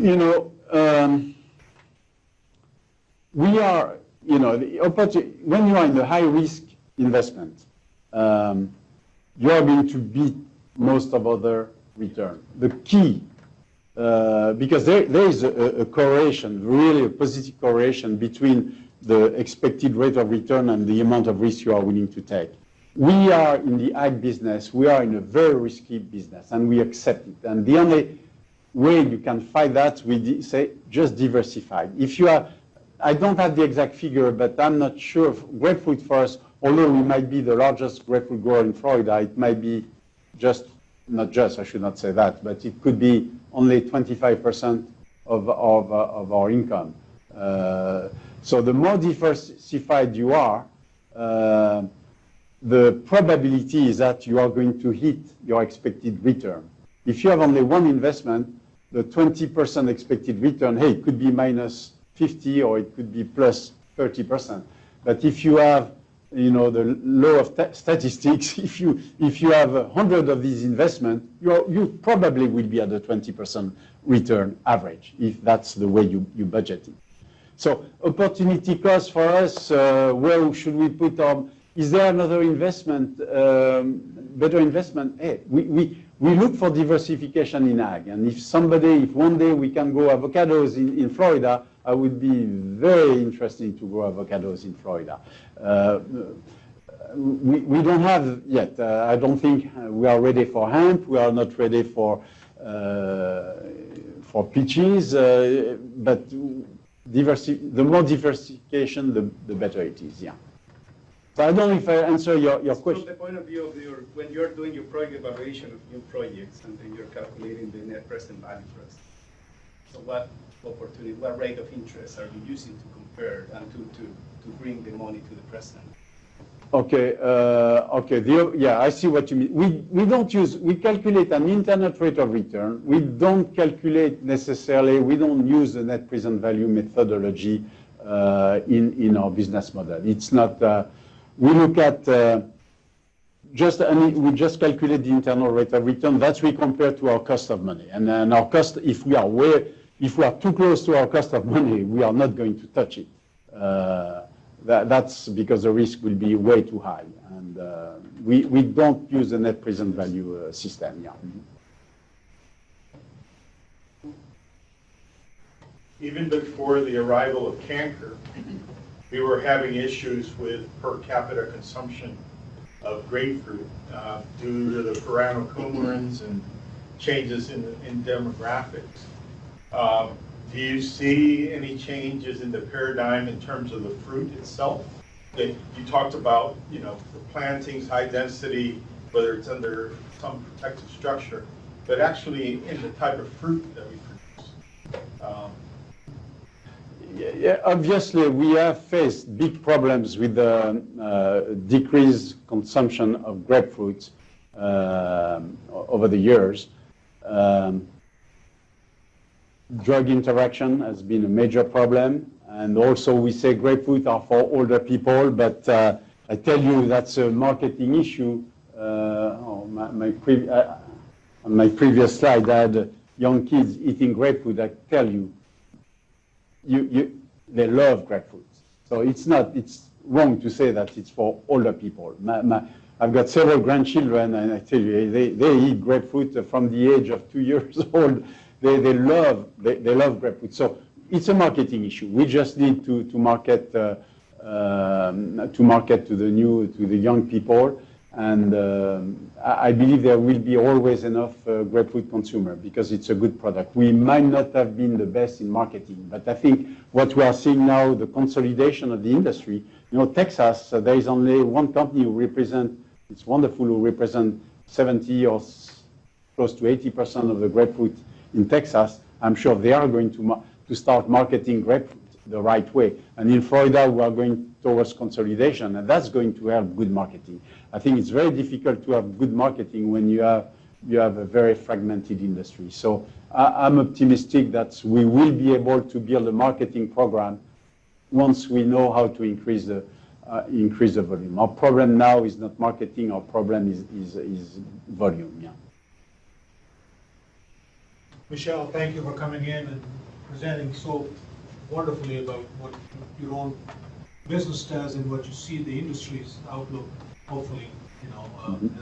[SPEAKER 4] You know, we are, you know, when you are in the high-risk investment, you are going to beat most of other return. The key, because there is a correlation, really a positive correlation between the expected rate of return and the amount of risk you are willing to take. We are in the ag business, we are in a very risky business, and we accept it. And the only way you can fight that, we say, just diversify. If you are, I don't have the exact figure, but I'm not sure. Grapefruit for us, although we might be the largest grapefruit grower in Florida, it might be just, not just, I should not say that, but it could be only 25% of our income. So the more diversified you are, the probability is that you are going to hit your expected return. If you have only one investment, the 20% expected return, hey, it could be minus 50 or it could be plus 30%. But if you have, you know, the law of statistics, if you have 100 of these investments, you probably will be at the 20% return average, if that's the way you budget it. So opportunity cost for us, where should we put our, is there another investment, better investment? Hey, we look for diversification in ag. And if one day we can grow avocados in Florida, I would be very interested to grow avocados in Florida. We don't have yet. I don't think we are ready for hemp. We are not ready for peaches. But the more diversification, the better it is. Yeah. So I don't know if I answer your question.
[SPEAKER 5] From the point of view of when you're doing your project evaluation of new projects, and then you're calculating the net present value first. So what opportunity, what rate of interest are you using to compare and to bring the money to the present?
[SPEAKER 4] Okay, yeah, I see what you mean. We calculate an internet rate of return. We don't calculate necessarily, we don't use the net present value methodology in our business model. It's not, we look at, we just calculate the internal rate of return. That's we compare to our cost of money. And then our cost, if we are too close to our cost of money, we are not going to touch it. That's because the risk will be way too high. And we don't use the net present value system. Yeah.
[SPEAKER 6] Even before the arrival of canker, we were having issues with per capita consumption of grapefruit due to the pyranocoumulins and changes in demographics. Do you see any changes in the paradigm in terms of the fruit itself? That you talked about, the plantings, high density, whether it's under some protective structure, but actually in the type of fruit that we produce.
[SPEAKER 4] Yeah, obviously, we have faced big problems with the decreased consumption of grapefruit over the years. Drug interaction has been a major problem, and also we say grapefruit are for older people, but I tell you that's a marketing issue. On my previous slide, I had young kids eating grapefruit. I tell you, they love grapefruit. So it's wrong to say that it's for older people. I've got several grandchildren, and I tell you, they eat grapefruit from the age of 2 years old. They love grapefruit. So it's a marketing issue. We just need to market to the young people, and I believe there will be always enough grapefruit consumer because it's a good product. We might not have been the best in marketing, but I think what we are seeing now, the consolidation of the industry. Texas, there is only one company who represents. It's wonderful who represent 70 or close to 80% of the grapefruit in Texas. I'm sure they are going to start marketing grapefruit the right way. And in Florida, we are going towards consolidation, and that's going to help good marketing. I think it's very difficult to have good marketing when you have a very fragmented industry. So I'm optimistic that we will be able to build a marketing program once we know how to increase the volume. Our problem now is not marketing. Our problem is volume. Yeah.
[SPEAKER 7] Michel, thank you for coming in and presenting so wonderfully about what your own business does and what you see the industry's outlook, hopefully, in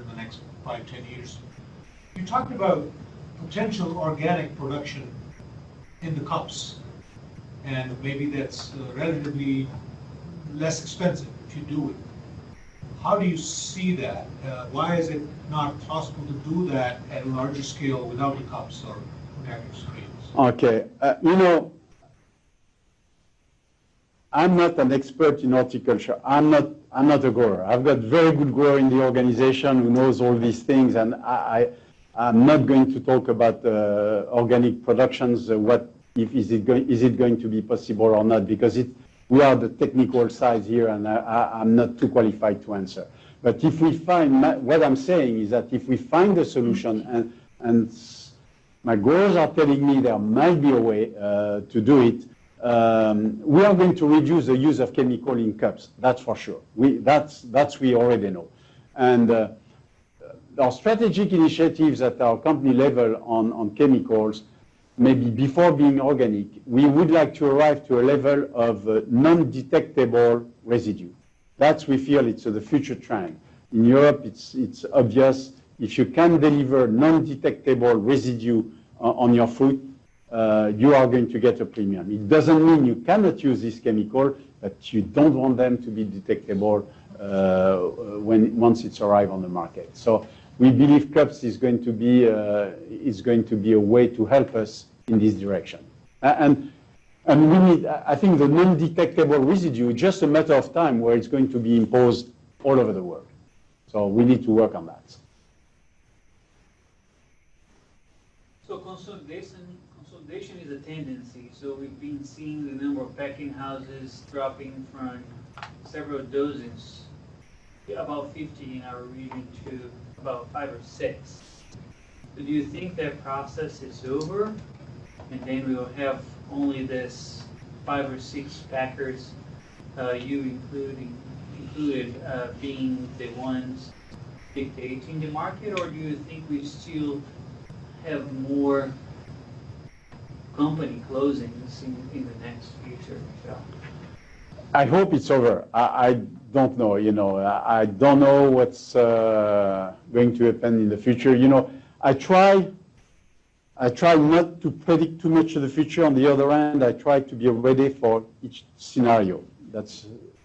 [SPEAKER 7] the next 5-10 years. You talked about potential organic production in the cups, and maybe that's relatively less expensive if you do it. How do you see that? Why is it not possible to do that at a larger scale without the cups or protective screens?
[SPEAKER 4] Okay, I'm not an expert in horticulture. I'm not a grower. I've got very good grower in the organization who knows all these things, and I'm not going to talk about organic productions. Is it going to be possible or not? Because we are the technical side here, and I'm not too qualified to answer. But if we find, what I'm saying is that if we find a solution, and my growers are telling me there might be a way to do it, we are going to reduce the use of chemical in cups. That's for sure. That's we already know. And our strategic initiatives at our company level on chemicals maybe before being organic, we would like to arrive to a level of non-detectable residue. That's, we feel, it's the future trend. In Europe, it's obvious. If you can deliver non-detectable residue on your food, you are going to get a premium. It doesn't mean you cannot use this chemical, but you don't want them to be detectable once it's arrived on the market. So we believe cups is going to be a way to help us in this direction. And we need, I think, the non-detectable residue, just a matter of time where it's going to be imposed all over the world. So we need to work on that.
[SPEAKER 3] So consolidation is a tendency. So we've been seeing the number of packing houses dropping from several dozens, about 50 in our region, to about 5 or 6. So do you think that process is over, and then we will have only this 5 or 6 packers, you included, being the ones dictating the market, or do you think we still have more company closings in the next future, Michel?
[SPEAKER 4] I hope it's over. I don't know, I don't know what's going to happen in the future. I try not to predict too much of the future. On the other hand, I try to be ready for each scenario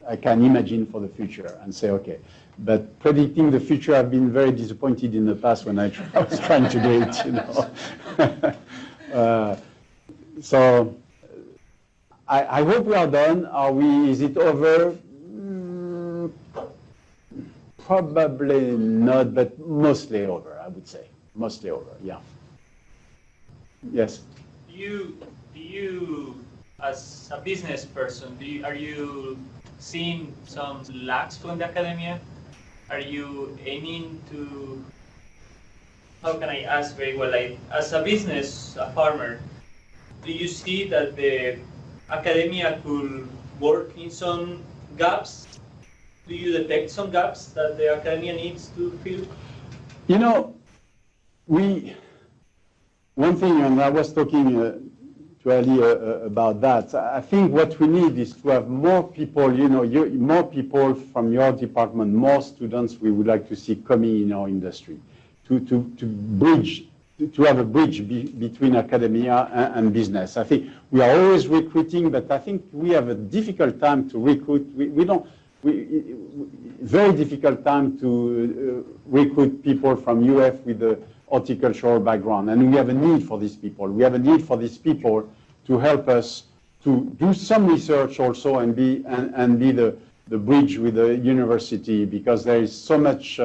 [SPEAKER 4] I can imagine for the future and say, okay. But predicting the future, I've been very disappointed in the past when I was trying to do it, So I hope we are done. Is it over? Probably not, but mostly over, I would say. Mostly over, yeah. Yes?
[SPEAKER 8] Do you, as a business person, are you seeing some lacks from the academia? Are you aiming to, how can I ask very well, like, as a business, a farmer, do you see that the academia could work in some gaps? Do you detect some gaps that the academia needs to fill?
[SPEAKER 4] One thing, and I was talking to Ali about that, I think what we need is to have more people, more people from your department, more students we would like to see coming in our industry, to have a bridge between academia and business. I think we are always recruiting, but I think we have a difficult time to recruit. Very difficult time to recruit people from UF with the horticultural background, and we have a need for these people. We have a need for these people to help us to do some research also and be the bridge with the university, because there is so much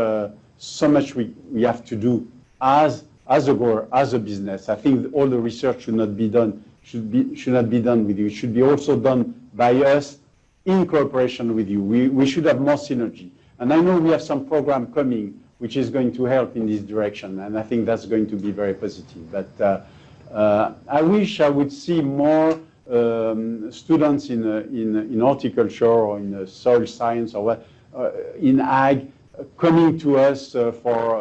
[SPEAKER 4] we have to do as a grower, as a business. I think all the research should not be done with you. It should be also done by us in cooperation with you. We should have more synergy. And I know we have some program coming which is going to help in this direction, and I think that's going to be very positive. But I wish I would see more students in horticulture or in soil science or in ag coming to us for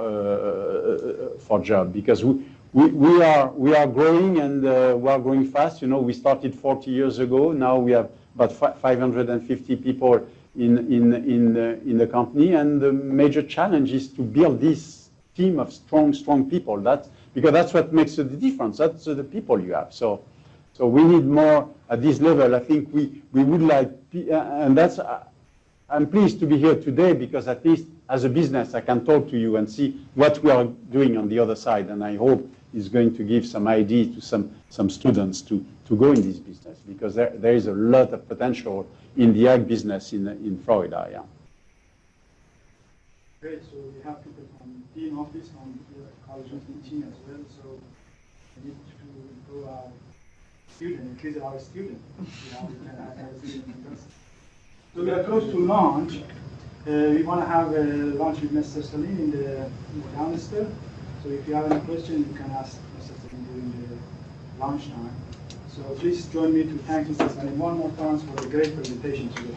[SPEAKER 4] job, because we are growing, and we are growing fast. We started 40 years ago. Now we have about 550 people in the company, and the major challenge is to build this team of strong people. Because that's what makes the difference. That's the people you have. So we need more at this level. I think we would like, and that's. I'm pleased to be here today, because at least as a business I can talk to you and see what we are doing on the other side, and I hope it's going to give some idea to some students to go in this business, because there is a lot of potential in the ag business in Florida. Yeah.
[SPEAKER 1] Great. So we have people from Dean office, from the college of teaching as well. So we need to grow our student, increase our student. So we are close to launch. We want to have a lunch with Mr. Sallin in the downstairs. So if you have any questions, you can ask Mr. Sallin during the lunch time. So please join me to thank Mr. Sallin one more time for the great presentation today.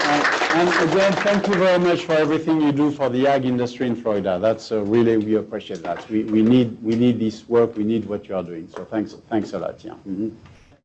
[SPEAKER 4] And again, thank you very much for everything you do for the ag industry in Florida. That's really, we appreciate that. We need this work. We need what you are doing. So thanks a lot. Yeah. Mm-hmm.